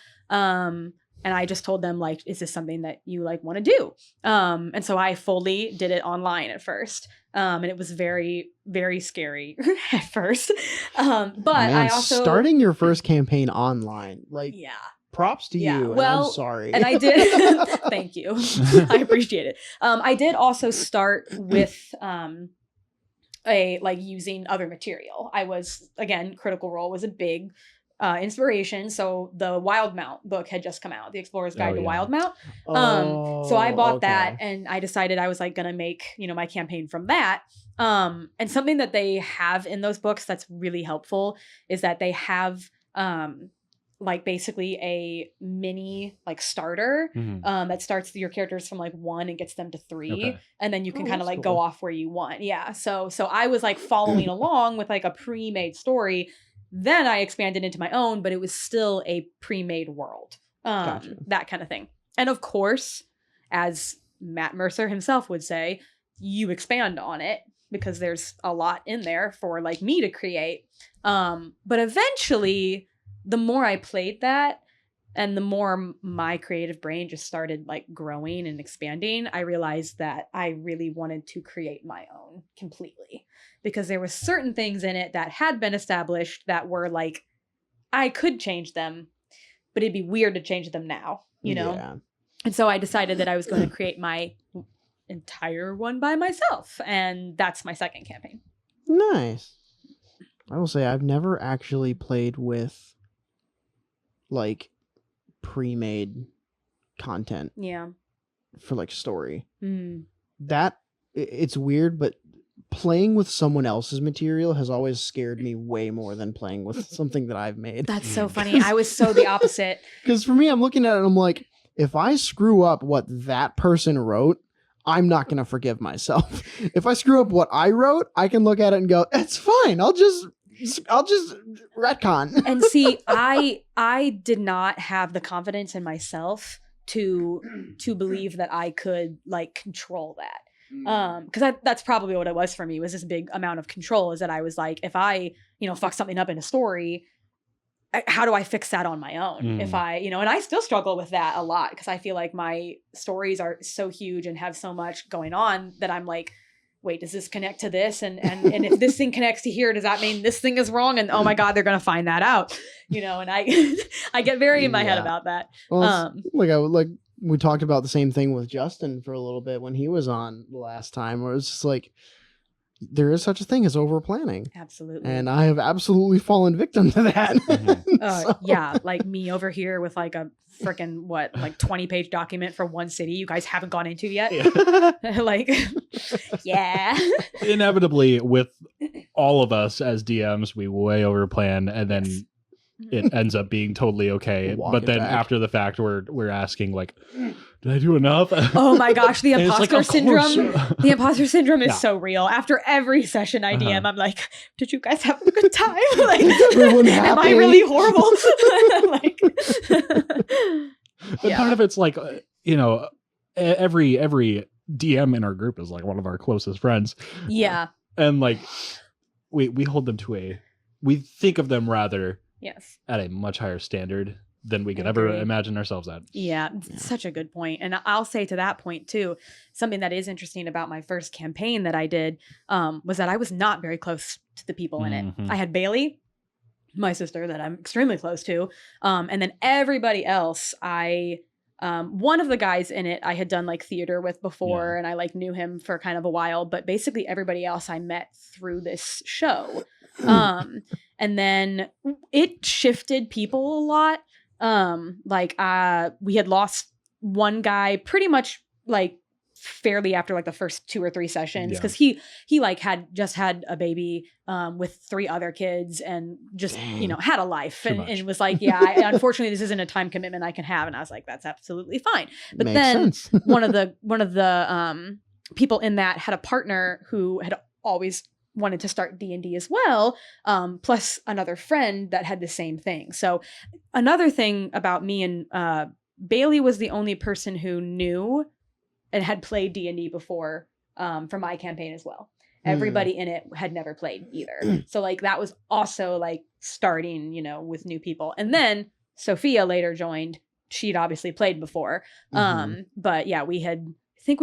And I just told them, like, is this something that you like want to do? And so I fully did it online at first. And it was very, very scary at first. But Man, I also starting your first campaign online, like, yeah. props to you. And Well, I'm sorry. And I did. Thank you. I appreciate it. I did also start with using other material. I was, again, Critical Role was a big inspiration. So the Wildmount book had just come out, The Explorer's Guide to Wildmount. So I bought that, and I decided I was like going to make, my campaign from that. And something that they have in those books that's really helpful is that they have like basically a mini like starter that starts your characters from like 1 and gets them to 3, and then you can kind of like go off where you want. Yeah. So I was like following along with like a pre-made story. Then I expanded into my own, but it was still a pre-made world. Gotcha. That kind of thing. And of course, as Matt Mercer himself would say, you expand on it because there's a lot in there for like me to create. But eventually, the more I played that and the more my creative brain just started like growing and expanding, I realized that I really wanted to create my own completely, because there were certain things in it that had been established that were like, I could change them, but it'd be weird to change them now, know? Yeah. And so I decided that I was going to create my entire one by myself. And that's my second campaign. Nice. I will say I've never actually played with like pre-made content for like story. That it's weird, but playing with someone else's material has always scared me way more than playing with something that I've made. That's so funny. I was so the opposite. Because for me, I'm looking at it and I'm like, if I screw up what that person wrote, I'm not going to forgive myself. If I screw up what I wrote, I can look at it and go, it's fine. I'll just retcon. And see, I did not have the confidence in myself to believe that I could like control that. Because that's probably what it was for me, was this big amount of control, is that I was like, if I, fuck something up in a story, how do I fix that on my own? If I, and I still struggle with that a lot, because I feel like my stories are so huge and have so much going on that I'm like, wait, does this connect to this? And if this thing connects to here, does that mean this thing is wrong? And oh my God, they're going to find that out, and I get very in my head about that. Well, we talked about the same thing with Justin for a little bit when he was on the last time, where it's just like, there is such a thing as over planning. Absolutely. And I have absolutely fallen victim to that. Yeah. Like me over here with like a freaking 20-page document for one city you guys haven't gone into yet. Like, yeah. Inevitably, with all of us as DMs, we way over plan, and then it ends up being totally okay. But then after the fact, we're asking like, did I do enough? Oh my gosh, the imposter syndrome. The imposter syndrome is Yeah. so real. After every session I DM, I'm like, did you guys have a good time? Like, everyone am I happy? really horrible? Like, And part of it's like, every DM in our group is like one of our closest friends. yeah. And like, we hold them to we think of them rather Yes. at a much higher standard than we could I ever agree. imagine ourselves at. Yeah, it's such a good point. And I'll say to that point too, something that is interesting about my first campaign that I did was that I was not very close to the people in it. Mhm. I had Bailey, my sister, that I'm extremely close to. And then everybody else, one of the guys in it I had done like theater with before, and I like knew him for kind of a while, but basically everybody else I met through this show. And then it shifted people a lot. We had lost one guy pretty much like fairly after like the first 2 or 3 sessions, because he like had just had a baby with 3 other kids and just had a life, and was like, unfortunately this isn't a time commitment I can have. And I was like, that's absolutely fine. But Makes then sense. one of the people in that had a partner who had always wanted to start D&D as well, plus another friend that had the same thing. So another thing about me and Bailey was the only person who knew and had played D&D before for my campaign as well. Everybody in it had never played either. So like that was also like starting, with new people. And then Sophia later joined. She'd obviously played before. But yeah, we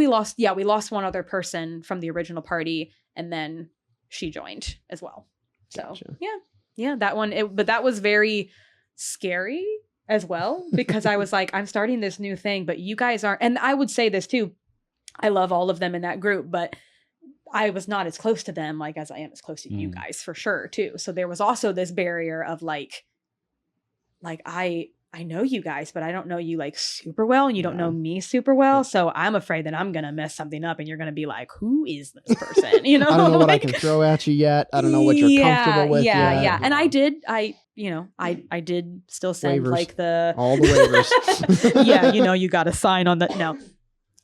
lost one other person from the original party, and then she joined as well. So Gotcha. yeah, that one, but that was very scary as well, because I was like, I'm starting this new thing, but you guys aren't. And I would say this too, I love all of them in that group, but I was not as close to them like as I am as close to you guys for sure too. So there was also this barrier of like I know you guys, but I don't know you like super well, and you don't know me super well. So I'm afraid that I'm going to mess something up and you're going to be like, who is this person? I don't know what I can throw at you yet. I don't know what you're comfortable with yet. Yeah. And I did still send Waivers. like All the waivers. you got to sign on that. No,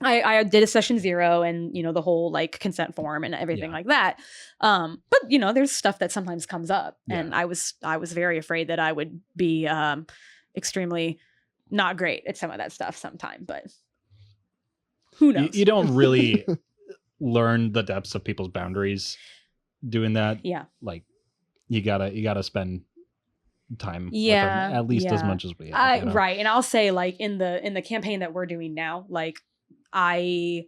I did a session 0 and, the whole like consent form and everything like that. But there's stuff that sometimes comes up, and I was very afraid that I would be, extremely not great at some of that stuff sometime, but who knows? You don't really learn the depths of people's boundaries doing that. Yeah. Like you gotta spend time with them at least as much as we have. Right. And I'll say like in the campaign that we're doing now, like I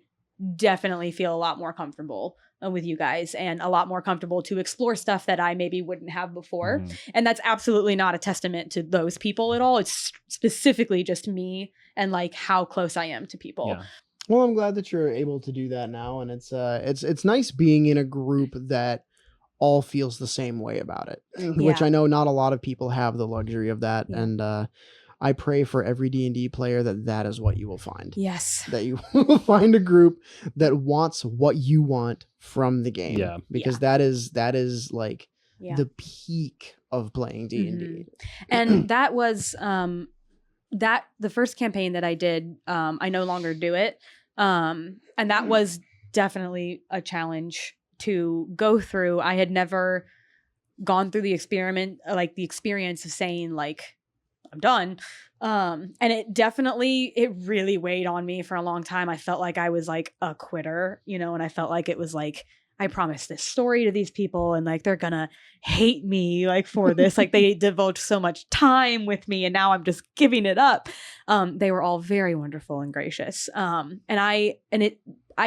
definitely feel a lot more comfortable with you guys, and a lot more comfortable to explore stuff that I maybe wouldn't have before. And that's absolutely not a testament to those people at all. It's specifically just me and like how close I am to people. Yeah. Well, I'm glad that you're able to do that now, and it's nice being in a group that all feels the same way about it, which I know not a lot of people have the luxury of that. And I pray for every D&D player that is what you will find. Yes. That you will find a group that wants what you want from the game. Yeah. Because that is like the peak of playing D&D. And that was the first campaign that I did. I no longer do it. And that was definitely a challenge to go through. I had never gone through the experience of saying like, I'm done. And it really weighed on me for a long time. I felt like I was like a quitter, and I felt like it was like, I promised this story to these people and like, they're gonna hate me like for this, like they devote so much time with me and now I'm just giving it up. They were all very wonderful and gracious. And I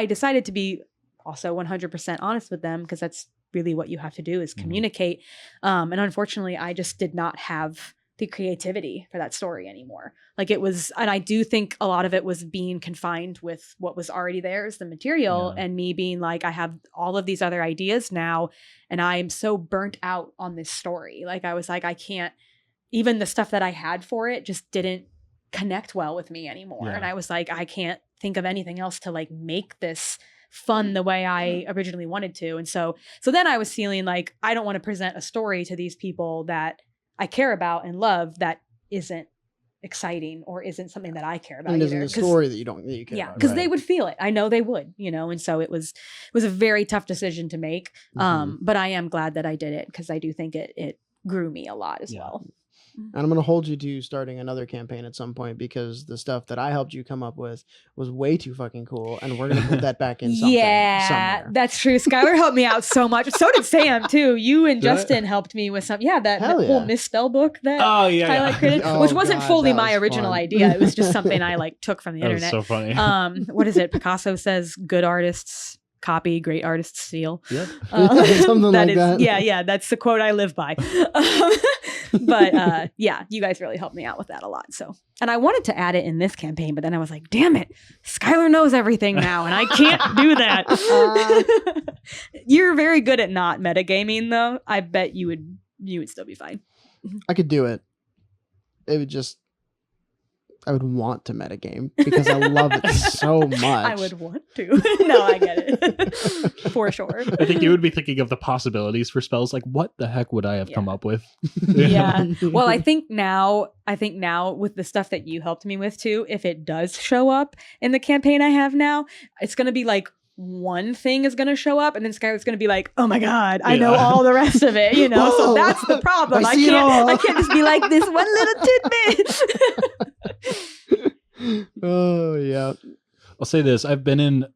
decided to be also 100% honest with them, because that's really what you have to do is communicate. And unfortunately I just did not have the creativity for that story anymore. Like it was, and I do think a lot of it was being confined with what was already there as the material, and me being like, I have all of these other ideas now and I'm so burnt out on this story. Like I was like, I can't, even the stuff that I had for it just didn't connect well with me anymore. And I was like, I can't think of anything else to like make this fun the way I originally wanted to. And so then I was feeling like, I don't want to present a story to these people that I care about and love that isn't exciting or isn't something that I care about. And isn't a story that you care about. Because they would feel it. I know they would, and so it was a very tough decision to make. But I am glad that I did it, because I do think it grew me a lot as well. And I'm going to hold you to starting another campaign at some point because the stuff that I helped you come up with was way too fucking cool. And we're going to put that back in something somewhere. That's true. Skyler helped me out so much. So did Sam too. You and Justin helped me with some. Yeah, that whole misspell book that Twilight created, which wasn't fully my original idea. It was just something I like took from the internet. That was so funny. What is it? Picasso says, "Good artists copy, great artists steal." Yep. Something like that. Yeah. That's the quote I live by. But yeah, you guys really helped me out with that a lot. So, and I wanted to add it in this campaign, but then I was like, damn it, Skyler knows everything now, and I can't do that. You're very good at not metagaming, though. I bet you would still be fine. I could do it. It would just, I would want to metagame because I love it so much. I would want to. No, I get it. For sure. I think you would be thinking of the possibilities for spells. Like, what the heck would I have come up with? Yeah. Well, I think now with the stuff that you helped me with too, if it does show up in the campaign I have now, it's going to be like one thing is going to show up and then Skylar's going to be like, oh my God, I know all the rest of it, so that's the problem. I can't just be like this one little tidbit. Oh yeah. I'll say this. I've been in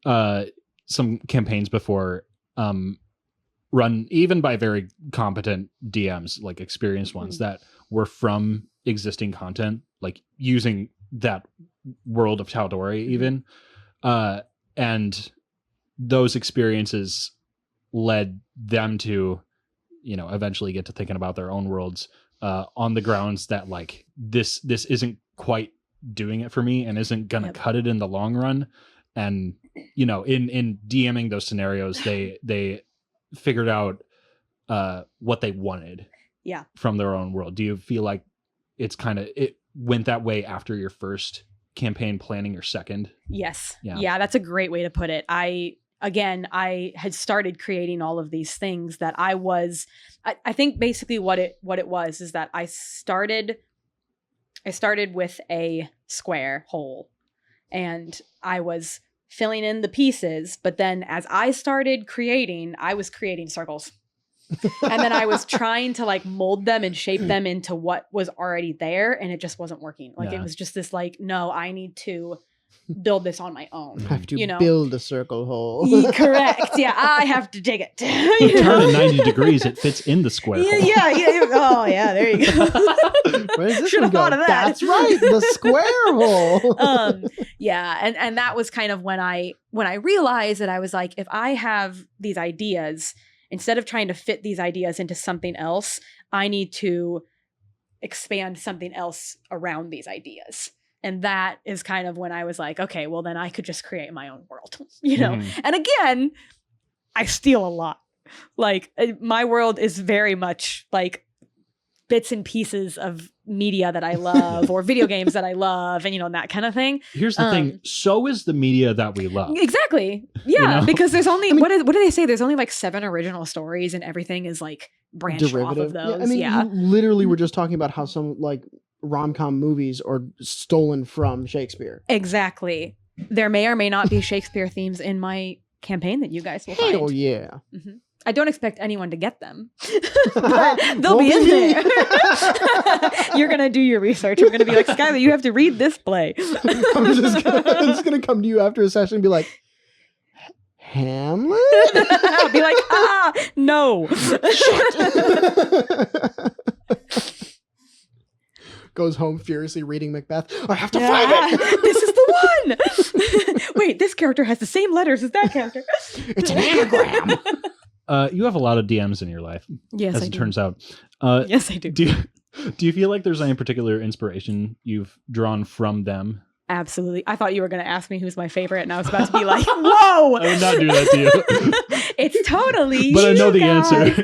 some campaigns before, run even by very competent DMs, like experienced ones that were from existing content, like using that world of Tal'Dorei even. And those experiences led them to, eventually get to thinking about their own worlds on the grounds that like this isn't quite doing it for me and isn't gonna cut it in the long run. And in DMing those scenarios, they figured out what they wanted from their own world. Do you feel like it went that way after your first campaign planning your second? Yes. Yeah, that's a great way to put it. I had started creating all of these things that I think basically what it was is that I started with a square hole and I was filling in the pieces, but then as I started creating, I was creating circles. And then I was trying to like mold them and shape them into what was already there, and it just wasn't working. Like it was just this like, no, I need to build this on my own. I have to build a circle hole. Correct. Yeah, I have to dig it. You turn it 90 degrees, it fits in the square hole. Yeah. Oh, yeah, there you go. Where does this Should have thought of that. That's right, the square hole. Yeah, and that was kind of when I realized that I was like, if I have these ideas, instead of trying to fit these ideas into something else, I need to expand something else around these ideas. And that is kind of when I was like, okay, well then I could just create my own world, And again, I steal a lot. Like my world is very much like bits and pieces of media that I love or video games that I love and that kind of thing. Here's the thing. So is the media that we love. Exactly. Yeah. Because there's only, what do they say? There's only like 7 original stories and everything is like branched off of those. You literally were just talking about how some like rom-com movies are stolen from Shakespeare. Exactly. There may or may not be Shakespeare themes in my campaign that you guys will find. Hell yeah. Mm-hmm. I don't expect anyone to get them, but they'll be in there. You're going to do your research. We're going to be like, Skyler, you have to read this play. I'm just going to come to you after a session and be like, Hamlet? I'll be like, no. Goes home furiously reading Macbeth. I have to find it. This is the one. Wait, this character has the same letters as that character. It's an anagram. You have a lot of DMs in your life. Yes, as I it do. turns out. Yes, I do. Do you feel like there's any particular inspiration you've drawn from them? Absolutely. I thought you were going to ask me who's my favorite, and I was about to be like, whoa! I would not do that to you. It's totally But I know the guys. answer.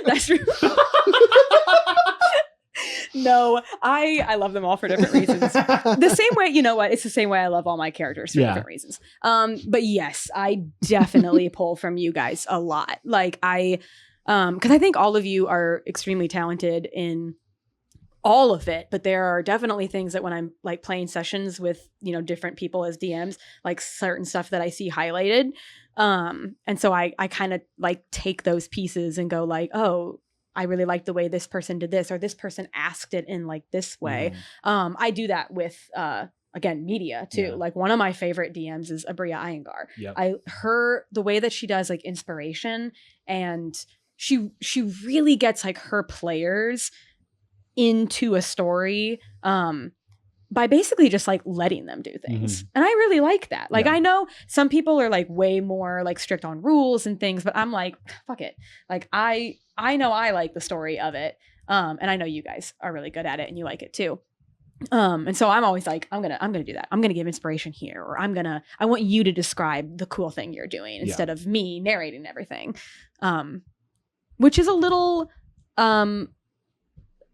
That's true. No, I love them all for different reasons. The same way, you know what? It's the same way I love all my characters for different reasons. But yes, I definitely pull from you guys a lot. Like because I think all of you are extremely talented in all of it, but there are definitely things that when I'm like playing sessions with, different people as DMs, like certain stuff that I see highlighted. And so I kind of like take those pieces and go like, oh, I really like the way this person did this, or this person asked it in like this way. I do that with again, media too. Yeah. Like one of my favorite DMs is Abria Iyengar. Yep. The way that she does like inspiration, and she really gets like her players into a story by basically just like letting them do things. And I really like that. Like, I know some people are like way more like strict on rules and things, but I'm like, fuck it. Like I know I like the story of it. And I know you guys are really good at it and you like it too. And so I'm always like, I'm gonna do that. I'm gonna give inspiration here, or I want you to describe the cool thing you're doing instead of me narrating everything. Which is a little,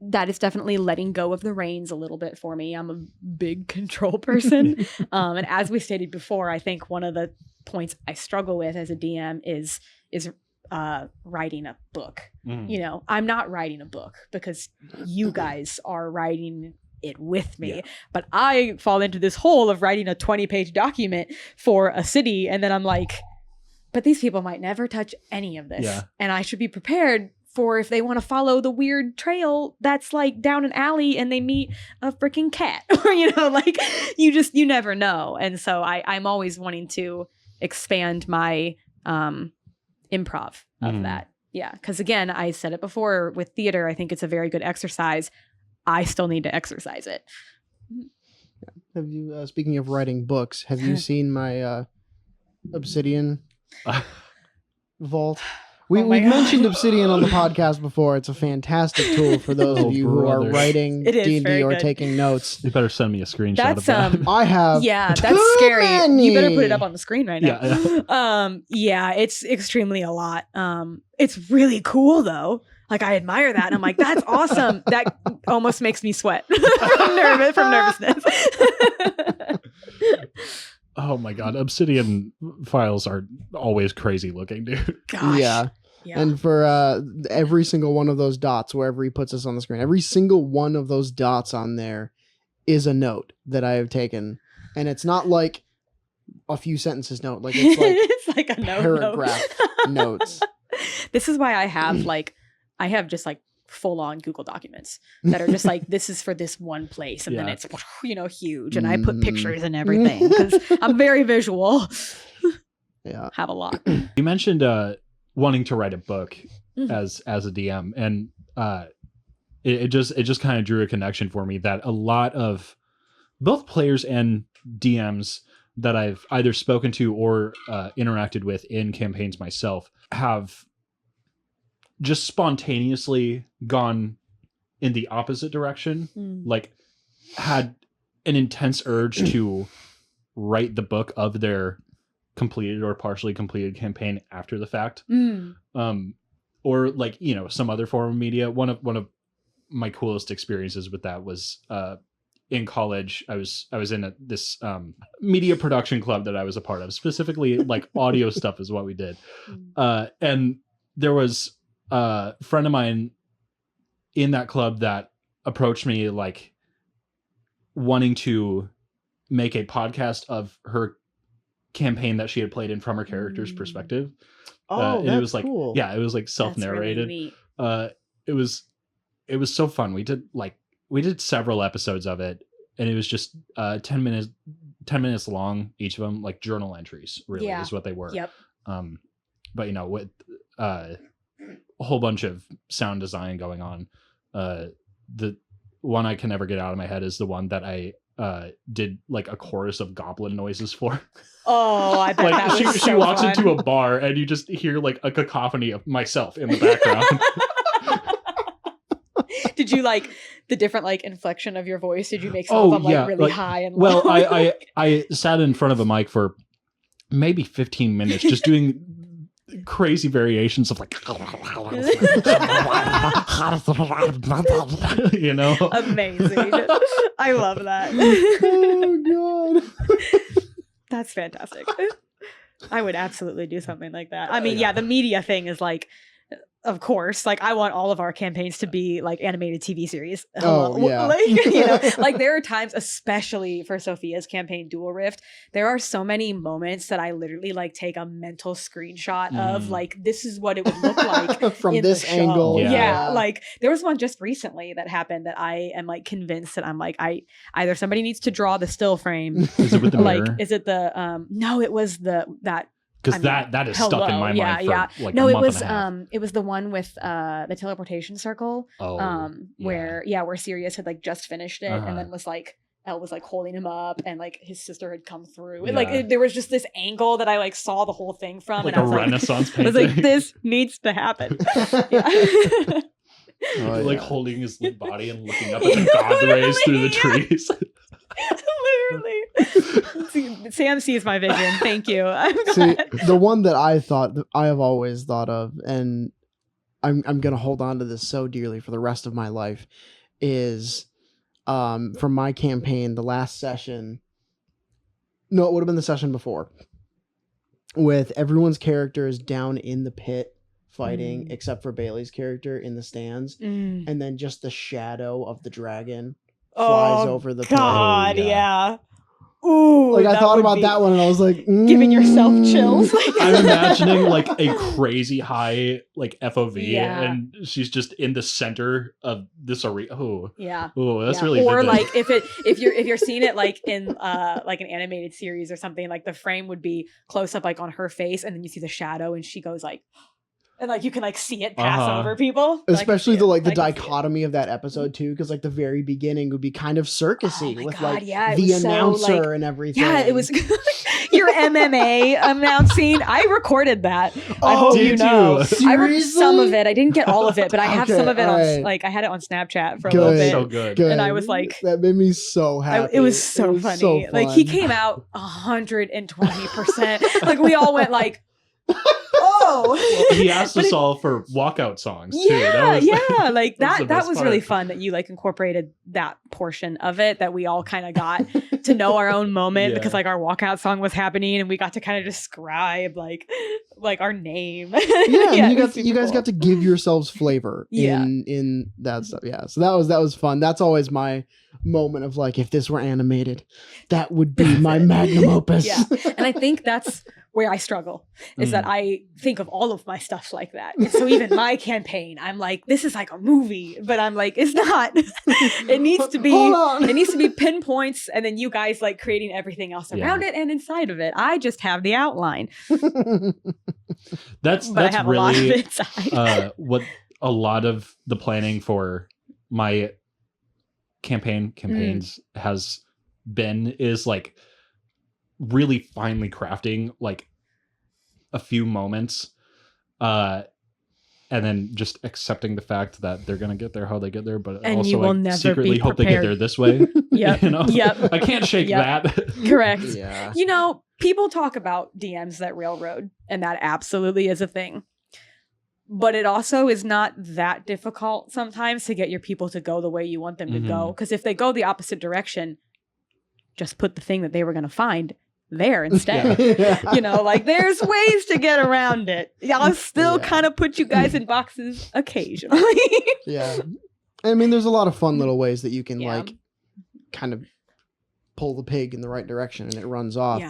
that is definitely letting go of the reins a little bit for me. I'm a big control person. And as we stated before, I think one of the points I struggle with as a DM is writing a book. You know, I'm not writing a book because you guys are writing it with me, but I fall into this hole of writing a 20-page document for a city, and then I'm like, but these people might never touch any of this, and I should be prepared for if they want to follow the weird trail that's like down an alley and they meet a freaking cat, or you know, like you never know. And so I'm always wanting to expand my improv of that. Yeah, because again, I said it before with theater, I think it's a very good exercise. I still need to exercise it. Have you, speaking of writing books, have you seen my Obsidian vault? We've mentioned Obsidian on the podcast before. It's a fantastic tool for those of you who are writing D&D or taking notes. You better send me a screenshot of that. I have. Yeah, that's scary. Many. You better put it up on the screen right now. Yeah. It's extremely a lot. It's really cool though. Like I admire that. And I'm like, that's awesome. That almost makes me sweat from nervousness. Oh my God. Obsidian files are always crazy looking, dude. Gosh. Yeah. And for every single one of those dots, wherever he puts us on the screen, every single one of those dots on there is a note that I have taken. And it's not like a few sentences note. Like it's like a paragraph notes. This is why I have just like full on Google documents that are just like, this is for this one place. And then it's, you know, huge. And I put pictures and everything because I'm very visual. Yeah. Have a lot. You mentioned wanting to write a book as a DM. And it just kind of drew a connection for me that a lot of both players and DMs that I've either spoken to or interacted with in campaigns myself have just spontaneously gone in the opposite direction. Like had an intense urge to write the book of their completed or partially completed campaign after the fact. Or like, you know, some other form of media. One of my coolest experiences with that was in college. I was in this media production club that I was a part of, specifically like audio stuff is what we did. And there was a friend of mine in that club that approached me like wanting to make a podcast of her campaign that she had played in from her character's perspective. And it was like, cool. Yeah, it was like self-narrated. Really neat. It was so fun. We did several episodes of it, and it was just 10 minutes long, each of them, like journal entries really is what they were. Yep. But you know, with a whole bunch of sound design going on. The one I can never get out of my head is the one that I did like a chorus of goblin noises for. Oh, I bet like that was she walks into a bar and you just hear like a cacophony of myself in the background. Did you like the different like inflection of your voice? Did you make some of them like really high and low? Well, I sat in front of a mic for maybe 15 minutes just doing crazy variations of like you know, amazing. I love that. Oh God. That's fantastic. I would absolutely do something like that. I mean, the media thing is like of course, like I want all of our campaigns to be like animated TV series. Oh, yeah. Like, you know, like there are times, especially for Sophia's campaign Dual Rift, there are so many moments that I literally like take a mental screenshot of like, this is what it would look like from in this the show. angle. Yeah. Like there was one just recently that happened that I am like convinced that I'm like, either somebody needs to draw the still frame. Is it with the like, mirror? is it the, no, it was that Because that is stuck in my mind for like a month and a half. it was the one with the teleportation circle. Where Sirius had like just finished it and then was like Elle was like holding him up and like his sister had come through and like there was just this angle that I like saw the whole thing from like and I was Renaissance painting. I was like, this needs to happen. Like holding his body and looking up at the god rays through the trees. Literally. Sam sees my vision. Thank you. See, the one that I have always thought of, and I'm gonna hold on to this so dearly for the rest of my life, is from my campaign, the last session. No, it would have been the session before, with everyone's characters down in the pit fighting, except for Bailey's character in the stands, and then just the shadow of the dragon flies over the God, pit. yeah. Ooh, like I thought about that one and I was like, giving yourself chills. I'm imagining like a crazy high like FOV and she's just in the center of this arena. Oh that's really or vivid. like if you're seeing it like in like an animated series or something, like the frame would be close up like on her face and then you see the shadow and she goes like, and like you can like see it pass over people, especially the dichotomy of that episode too, because like the very beginning would be kind of circusy with the announcer and everything. Yeah, it was your MMA announcing. I recorded that. I hope you know. I recorded some of it. I didn't get all of it, but I have some of it on like I had it on Snapchat for a little bit. So good. And I was like, that made me so happy. It was so funny. So fun. Like he came out 120%. Like we all went like, oh. Well, he asked us all for walkout songs too. Like that was really fun that you like incorporated that portion of it, that we all kind of got to know our own moment because like our walkout song was happening and we got to kind of describe like our name. You guys got to give yourselves flavor in that stuff. Yeah, so that was fun. That's always my moment of like, if this were animated, that would be my magnum opus. And I think that's where I struggle, is that I think of all of my stuff like that. And so even my campaign, I'm like, this is like a movie, but I'm like, it's not. It needs to be pinpoints, and then you guys like creating everything else around it and inside of it. I just have the outline. That's have really a lot of it inside. What a lot of the planning for my campaigns has been, is like really finely crafting like a few moments and then just accepting the fact that they're gonna get there how they get there, but and also you will like, never secretly be hope they get there this way. Yep. You know? Yep. I can't shake that. Correct. Yeah. You know, people talk about DMs that railroad, and that absolutely is a thing. But it also is not that difficult sometimes to get your people to go the way you want them to go. Because if they go the opposite direction, just put the thing that they were going to find there instead. You know, like there's ways to get around it. I'll still kind of put you guys in boxes occasionally. I mean, there's a lot of fun little ways that you can like kind of pull the pig in the right direction and it runs off.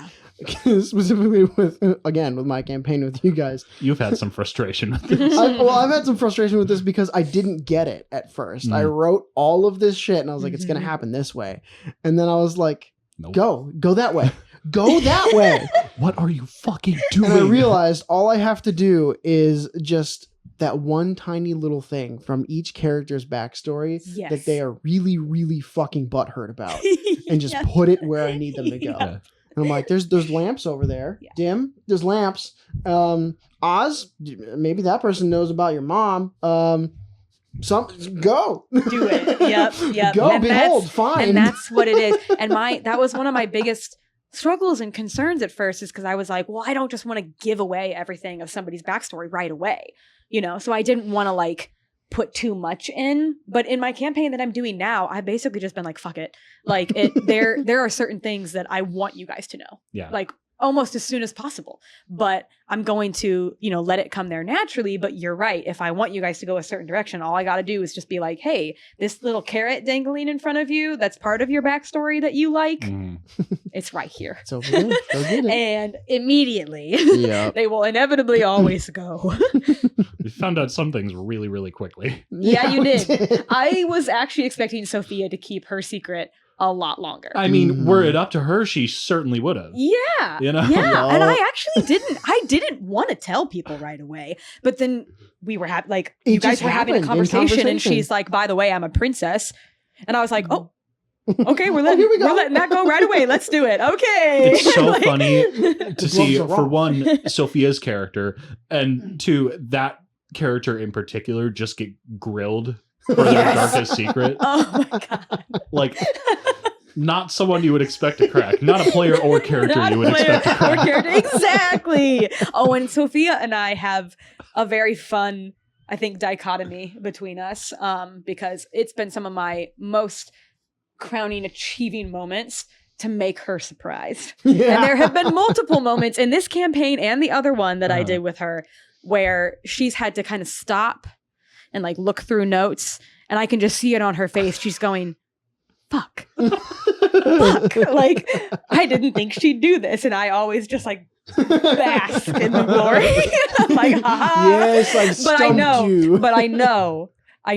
Specifically with my campaign with you guys. You've had some frustration with this. I've had some frustration with this because I didn't get it at first. I wrote all of this shit and I was like, it's going to happen this way. And then I was like, nope. Go that way. Go that way. What are you fucking doing? And I realized all I have to do is just that one tiny little thing from each character's backstory that they are really, really fucking butthurt about, and just put it where I need them to go. And I'm like, there's lamps over there. Dim, there's lamps. Oz, maybe that person knows about your mom. Go. Do it. Yep. Go, behold, fine. And that's what it is. And that was one of my biggest struggles and concerns at first, is because I was like, well, I don't just want to give away everything of somebody's backstory right away. You know, so I didn't want to like put too much in. But in my campaign that I'm doing now, I've basically just been like, fuck it. Like there are certain things that I want you guys to know. Yeah. Like almost as soon as possible. But I'm going to, let it come there naturally. But you're right. If I want you guys to go a certain direction, all I got to do is just be like, hey, this little carrot dangling in front of you, that's part of your backstory that you like. It's right here. It's over there. Go get it. And immediately Yep. they will inevitably always go. We found out some things really, really quickly. Yeah, you we did. I was actually expecting Sophia to keep her secret a lot longer. I mean, were it up to her, she certainly would have. Yeah. You know? Yeah. No. And I actually didn't want to tell people right away. But then we were you It guys just were having a happened in conversation and conversation. she's like, by the way, I'm a princess. And I was like, oh, okay, we're here we go. letting that go right away. Let's do it. Okay. It's so Like- funny to see, gloves are for off. one, Sophia's character, and two, that character in particular just get grilled for their Yes. darkest secret. Oh my God. Like, not someone you would expect to crack. Not a player or character Not you would player expect to or crack. character. Exactly. Oh, and Sophia and I have a very fun, I think, dichotomy between us, because it's been some of my most crowning, achieving moments to make her surprised. Yeah. And there have been multiple moments in this campaign and the other one that I Uh-huh. did with her where she's had to kind of stop and like look through notes, and I can just see it on her face. She's going, fuck. Fuck. Like, I didn't think she'd do this. And I always just like bask in the glory. I'm like, haha. Yes, I've But I stumped know, you. but I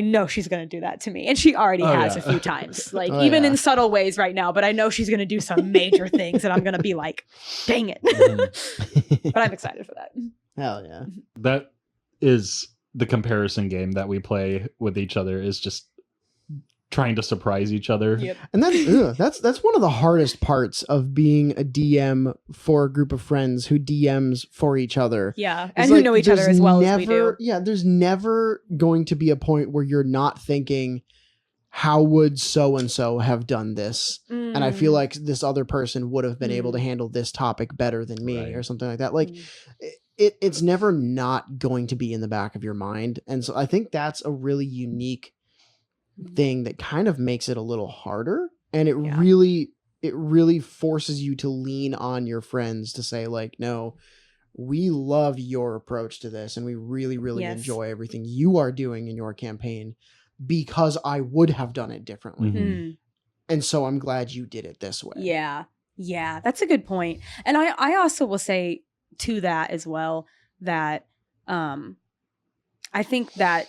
know she's going to do that to me. And she already Oh, has yeah. a few times, like Oh, even yeah. in subtle ways right now, but I know she's going to do some major things and I'm going to be like, dang it. But I'm excited for that. Hell yeah. That is the comparison game that we play with each other, is just trying to surprise each other. Yep. And that's one of the hardest parts of being a DM for a group of friends who DMs for each other. Yeah. It's And who like, know each other there's as well as we do. Yeah, there's never going to be a point where you're not thinking, how would so-and-so have done this? And I feel like this other person would have been able to handle this topic better than me, Right. or something like that. Like, it's never not going to be in the back of your mind. And so I think that's a really unique thing that kind of makes it a little harder. And it Yeah. really forces you to lean on your friends to say, like, no, we love your approach to this, and we really, really Yes. enjoy everything you are doing in your campaign, because I would have done it differently. Mhm. And so I'm glad you did it this way. Yeah. Yeah. That's a good point. And I also will say to that as well that I think that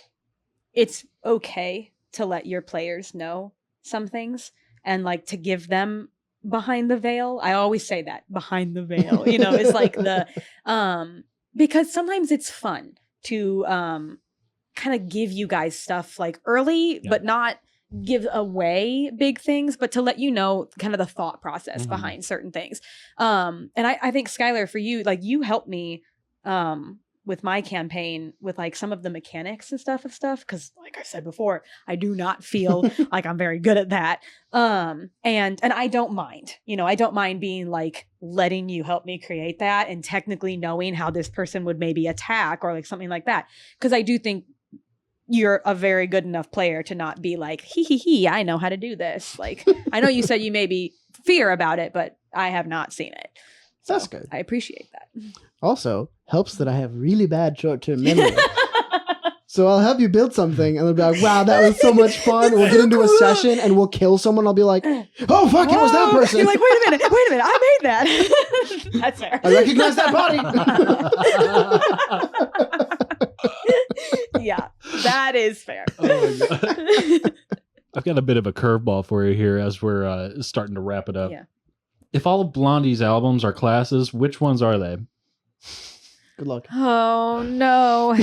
it's okay to let your players know some things and like to give them behind the veil. I always say that, behind the veil, it's like the because sometimes it's fun to kind of give you guys stuff like early, Yeah. but not give away big things, but to let you know kind of the thought process Mhm. behind certain things. And I think, Skyler, for you, like you helped me with my campaign with like some of the mechanics and stuff because like I said before, I do not feel like I'm very good at that. And I don't mind, I don't mind being like letting you help me create that and technically knowing how this person would maybe attack or like something like that. Because I do think you're a very good enough player to not be like, he, I know how to do this. Like, I know you said you maybe fear about it, but I have not seen it. So That's good. I appreciate that. Also, helps that I have really bad short-term memory. So I'll help you build something, and they'll be like, wow, that was so much fun. We'll get into a session, and we'll kill someone. I'll be like, oh, fuck, it was that Whoa. person. You're like, wait a minute, I made that. That's fair. I recognize that body. Yeah, that is fair. Oh my God. I've got a bit of a curveball for you here as we're starting to wrap it up. Yeah. If all of Blondie's albums are classes, which ones are they? Good luck. Oh, no.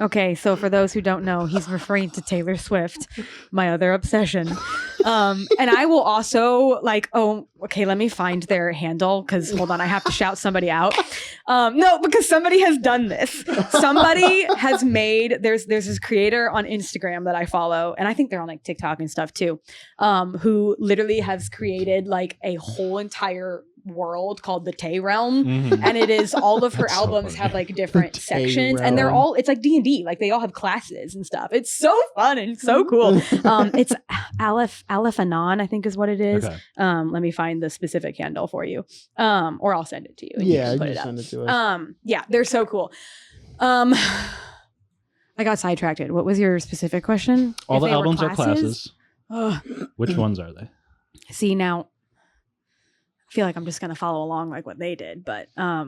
Okay, so for those who don't know, he's referring to Taylor Swift, my other obsession. And I will also let me find their handle because hold on, I have to shout somebody out. No, because somebody has done this. Somebody has made, there's this creator on Instagram that I follow, and I think they're on like TikTok and stuff too, who literally has created like a whole entire world called the Tay Realm. Mhm. And it is all of her That's so albums funny. have like different The Tay sections, and they're Realm. all, it's like D&D, like they all have classes and stuff. It's so fun and so cool. It's Aleph Anon, I think is what it is. Okay. Let me find the specific handle for you. Or I'll send it to you. And you Yeah, can put just it up. send it to us. Yeah, they're so cool. I got sidetracked. What was your specific question? All If the they were albums are classes. Ugh. Which ones are they? See, now I feel like I'm just gonna follow along like what they did, but I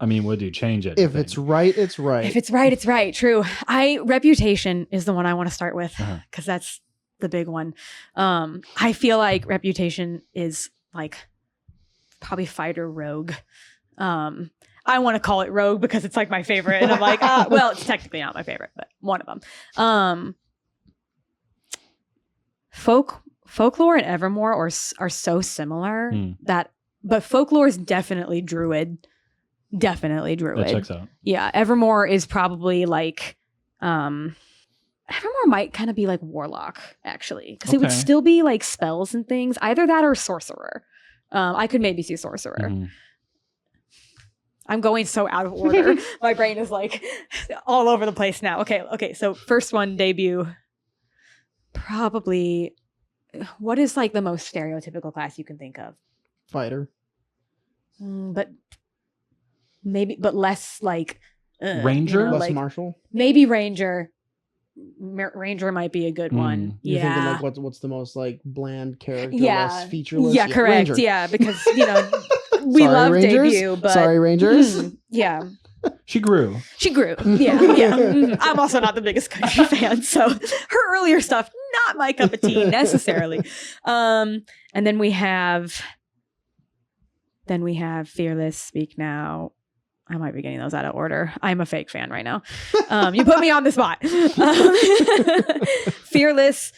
mean, would you change it? If it's right, it's right. if it's right, it's right. True. Reputation is the one I want to start with Uh-huh. because that's the big one. I feel like Reputation is like probably fighter rogue. I want to call it rogue because it's like my favorite, and I'm like, well, it's technically not my favorite, but one of them. Folklore and Evermore are so similar but Folklore is definitely druid. Definitely druid. That checks out. Yeah, Evermore is probably like Evermore might kind of be like warlock actually, because it would Okay. still be like spells and things, either that or sorcerer. I could maybe see sorcerer. Mhm. I'm going so out of order. My brain is like all over the place now. Okay. So first one, debut. Probably, what is like the most stereotypical class you can think of? Fighter. But maybe, but less like Ranger? Less like, martial. maybe Ranger. Ranger might be a good one. You're thinking Yeah. like what's the most like bland character, Yeah. less featureless? Yeah, correct. Ranger. Yeah, because we Sorry, love Rangers. debut, but Sorry, Rangers. Yeah. She grew. She grew. Yeah. I'm also not the biggest country fan, so her earlier stuff not my cup of tea necessarily. And then we have Fearless, Speak Now. I might be getting those out of order. I'm a fake fan right now. You put me on the spot. Fearless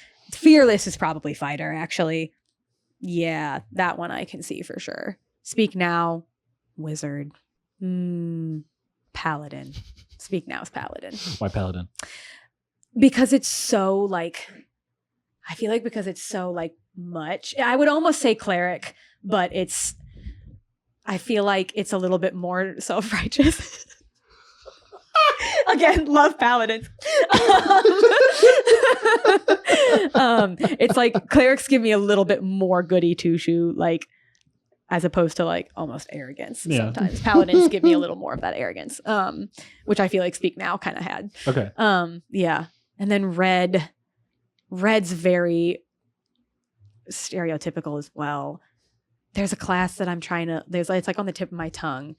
is probably fighter, actually. Yeah, that one I can see for sure. Speak Now, wizard. Paladin. Speak Now is paladin. Why Paladin? Because it's so like, I feel like because it's so like much. I would almost say cleric, but I feel like it's a little bit more self-righteous. Again, love paladins. It's like clerics give me a little bit more goody two-shoe, like as opposed to like almost arrogance sometimes. Paladins give me a little more of that arrogance, which I feel like Speak Now kind of had. Okay. Yeah. And then Red's very stereotypical as well. There's a class that I'm trying to, it's like on the tip of my tongue.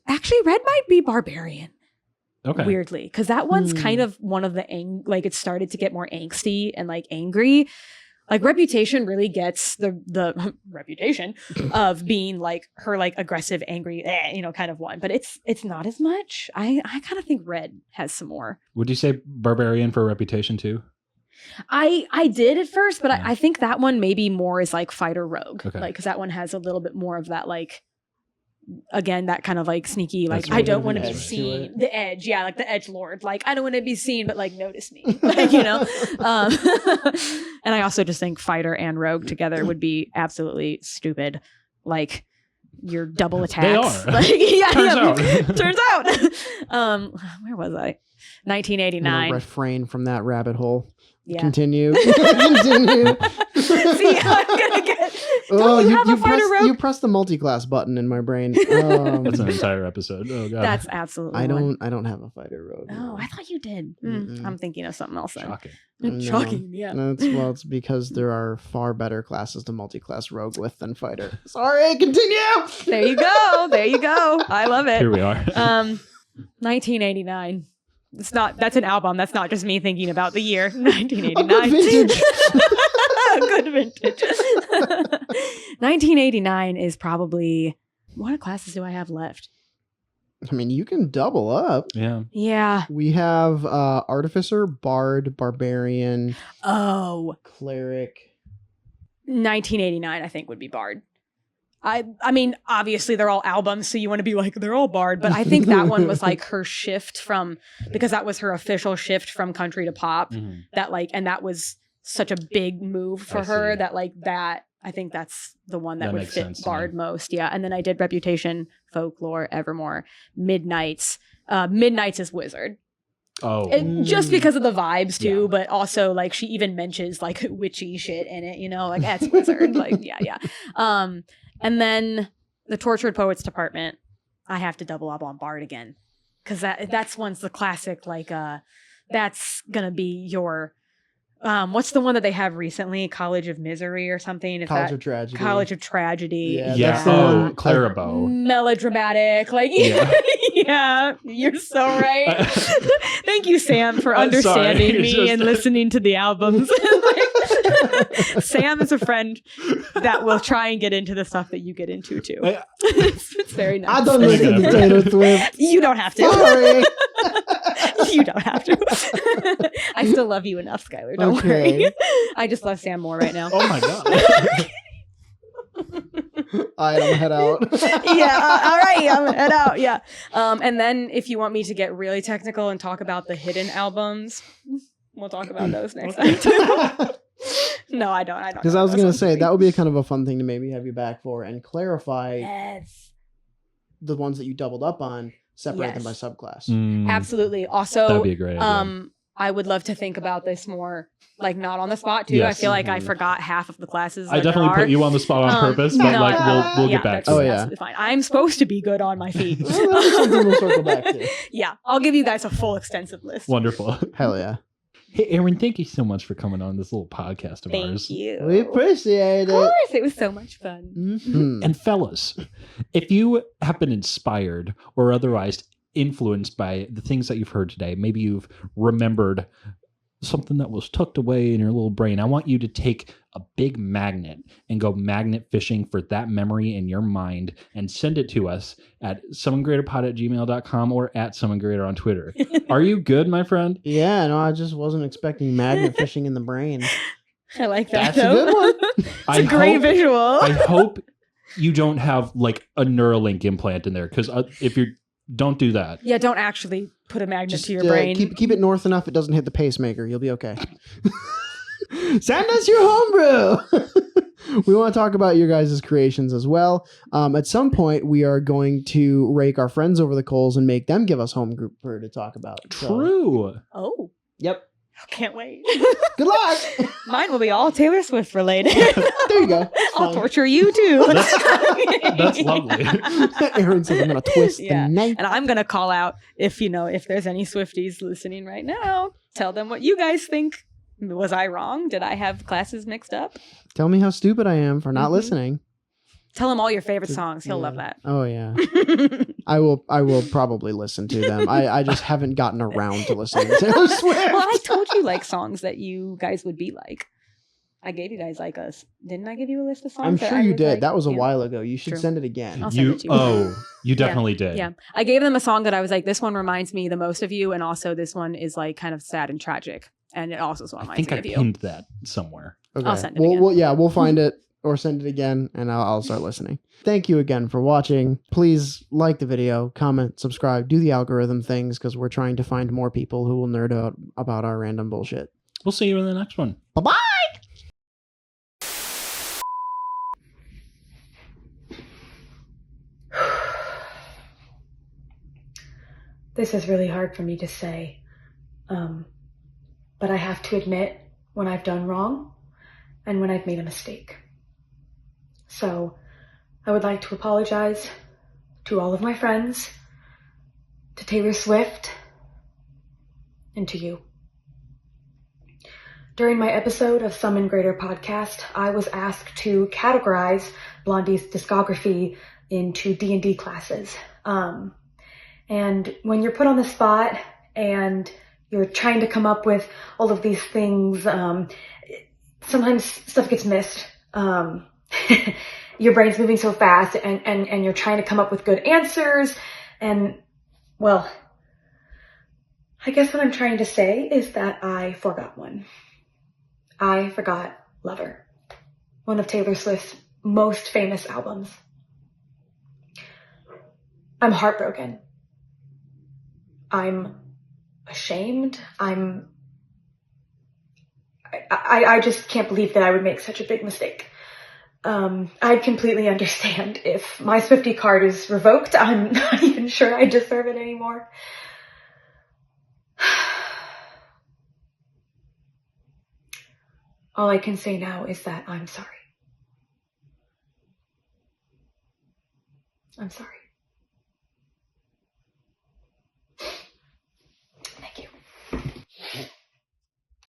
Actually, Red might be Barbarian. Okay. Weirdly, because that one's kind of one of the like it started to get more angsty and like angry. Like Reputation really gets the reputation of being like her like aggressive, angry, kind of one. But it's not as much. I kind of think Red has some more. Would you say Barbarian for Reputation too? I did at first, but Yeah. I think that one maybe more is like fighter rogue, Okay. like because that one has a little bit more of that like. Again, that kind of like sneaky, like That's I right. don't want to be Edge to seen. it. The edge, yeah, like the edge lord. Like I don't want to be seen, but like notice me, like, And I also just think fighter and rogue together would be absolutely stupid. Like your double attacks. are. Like, yeah, Turns yeah. out. Turns out. Where was I? 1989. Refrain from that rabbit hole. Yeah. Continue. Continue. See, I'm gonna get. Oh, Don't you have a fighter press, rogue? you press the multi-class button in my brain. That's an entire episode. Oh god. That's absolutely. I one. don't have a fighter rogue. Oh, I thought you did. Mm-mm. I'm thinking of something else then. shocking. No. Shocking, yeah. No, it's because there are far better classes to multi-class rogue with than fighter. Sorry, continue. There you go. There you go. I love it. Here we are. 1989. That's an album. That's not just me thinking about the year 1989. Good vintage. Good vintage. 1989 is probably, what classes do I have left? I mean, you can double up. Yeah. Yeah. We have Artificer, Bard, Barbarian, Oh, Cleric. 1989 I think would be Bard. I mean, obviously they're all albums, so you want to be like, they're all Bard, but I think that one was like her shift from, because that was her official shift from country to pop. Mhm. That like, and that was such a big move for I her see. that like that. I think that's the one that That would makes fit sense to Bard me. most. Yeah. And then I did Reputation, Folklore, Evermore, Midnights. Midnights is Wizard. Oh, Just because of the vibes too, Yeah. but also like she even mentions like witchy shit in it, you know, like that's Wizard. Like, yeah. And then the Tortured Poets Department, I have to double up on Bard again. Cause that's one's the classic, like that's gonna be your what's the one that they have recently? College of Misery or something? College of Tragedy. College of Tragedy. Yeah, yeah. that's Oh, the- Clarabow. Melodramatic. Like Yeah. yeah, you're so right. Thank you, Sam, for understanding sorry. me It's and just- listening to the albums. Like, Sam is a friend that will try and get into the stuff that you get into too. I- It's very nice. I don't listen to Taylor Swift. You don't have to. Sorry. You don't have to. I still love you enough, Skylar. Don't Okay. worry. I just love Sam more right now. Oh my god. All right, I'm gonna head out. Yeah. All right. I'm gonna head out. Yeah. And then if you want me to get really technical and talk about the hidden albums, we'll talk about those next time too. No, I don't. Because I was gonna say that would be a kind of a fun thing to maybe have you back for and clarify Yes. the ones that you doubled up on, separate them by Yes. subclass. Mm, Absolutely. Also, That'd be a great idea. I would love to think about this more, like not on the spot too. Yes. I feel like I Mhm. forgot half of the classes. I that there definitely are. put you on the spot on purpose, but no, like we'll yeah, get back that's to Oh, it. yeah. absolutely fine. I'm supposed to be good on my feet. Well, that's something we'll circle back to. Yeah, I'll give you guys a full extensive list. Wonderful. Hell yeah. Hey, Erin, thank you so much for coming on this little podcast of ours. Thank you. We appreciate Of it. course, it was so much fun. Mhm. And fellas, if you have been inspired or otherwise influenced by the things that you've heard today, maybe you've remembered something that was tucked away in your little brain, I want you to take a big magnet and go magnet fishing for that memory in your mind and send it to us at summongreaterpod@gmail.com or at summongreater on Twitter. Are you good, my friend? Yeah, no, I just wasn't expecting magnet fishing in the brain. I like that. That's a though. good one. It's a great visual. I hope you don't have like a Neuralink implant in there, because if you don't do that. Yeah, don't actually put a magnet Just to your brain. keep it north enough it doesn't hit the pacemaker. You'll be okay. Send us your homebrew. We want to talk about your guys' creations as well. At some point, we are going to rake our friends over the coals and make them give us homebrew to talk about. So, True. Oh, yep. can't wait. Good luck. Mine will be all Taylor Swift related. There you go. I'll torture you too. That's lovely. Aaron says I'm going to twist Yeah. the knife. And I'm gonna call out if there's any Swifties listening right now. Tell them what you guys think. Was I wrong? Did I have classes mixed up? Tell me how stupid I am for not Mhm. listening. Tell him all your favorite songs. He'll love that. Oh yeah. I will probably listen to them. I just haven't gotten around to listening to Taylor Swift. Well, I told you like songs that you guys would be like. I gave you guys like didn't I give you a list of songs? I'm that sure I you would did. like? That was a Yeah. while ago. You should True. send it again. I'll send it to you. You definitely did. Yeah. I gave them a song that I was like, this one reminds me the most of you, and also this one is like kind of sad and tragic. And it also I reminds think me I of you. pinned that somewhere. Okay. I'll send it again. We'll find it or send it again, and I'll start listening. Thank you again for watching. Please like the video, comment, subscribe, do the algorithm things, because we're trying to find more people who will nerd out about our random bullshit. We'll see you in the next one. Bye-bye! This is really hard for me to say, but I have to admit when I've done wrong and when I've made a mistake. So I would like to apologize to all of my friends, to Taylor Swift, and to you. During my episode of Summon Greater podcast, I was asked to categorize Blondie's discography into D&D classes. And when you're put on the spot and you're trying to come up with all of these things, sometimes stuff gets missed. Your brain's moving so fast and you're trying to come up with good answers. And, well, I guess what I'm trying to say is that I forgot one. I forgot Lover, one of Taylor Swift's most famous albums. I'm heartbroken. I'm ashamed. I just can't believe that I would make such a big mistake. I'd completely understand if my Swiftie card is revoked. I'm not even sure I deserve it anymore. All I can say now is that I'm sorry. I'm sorry.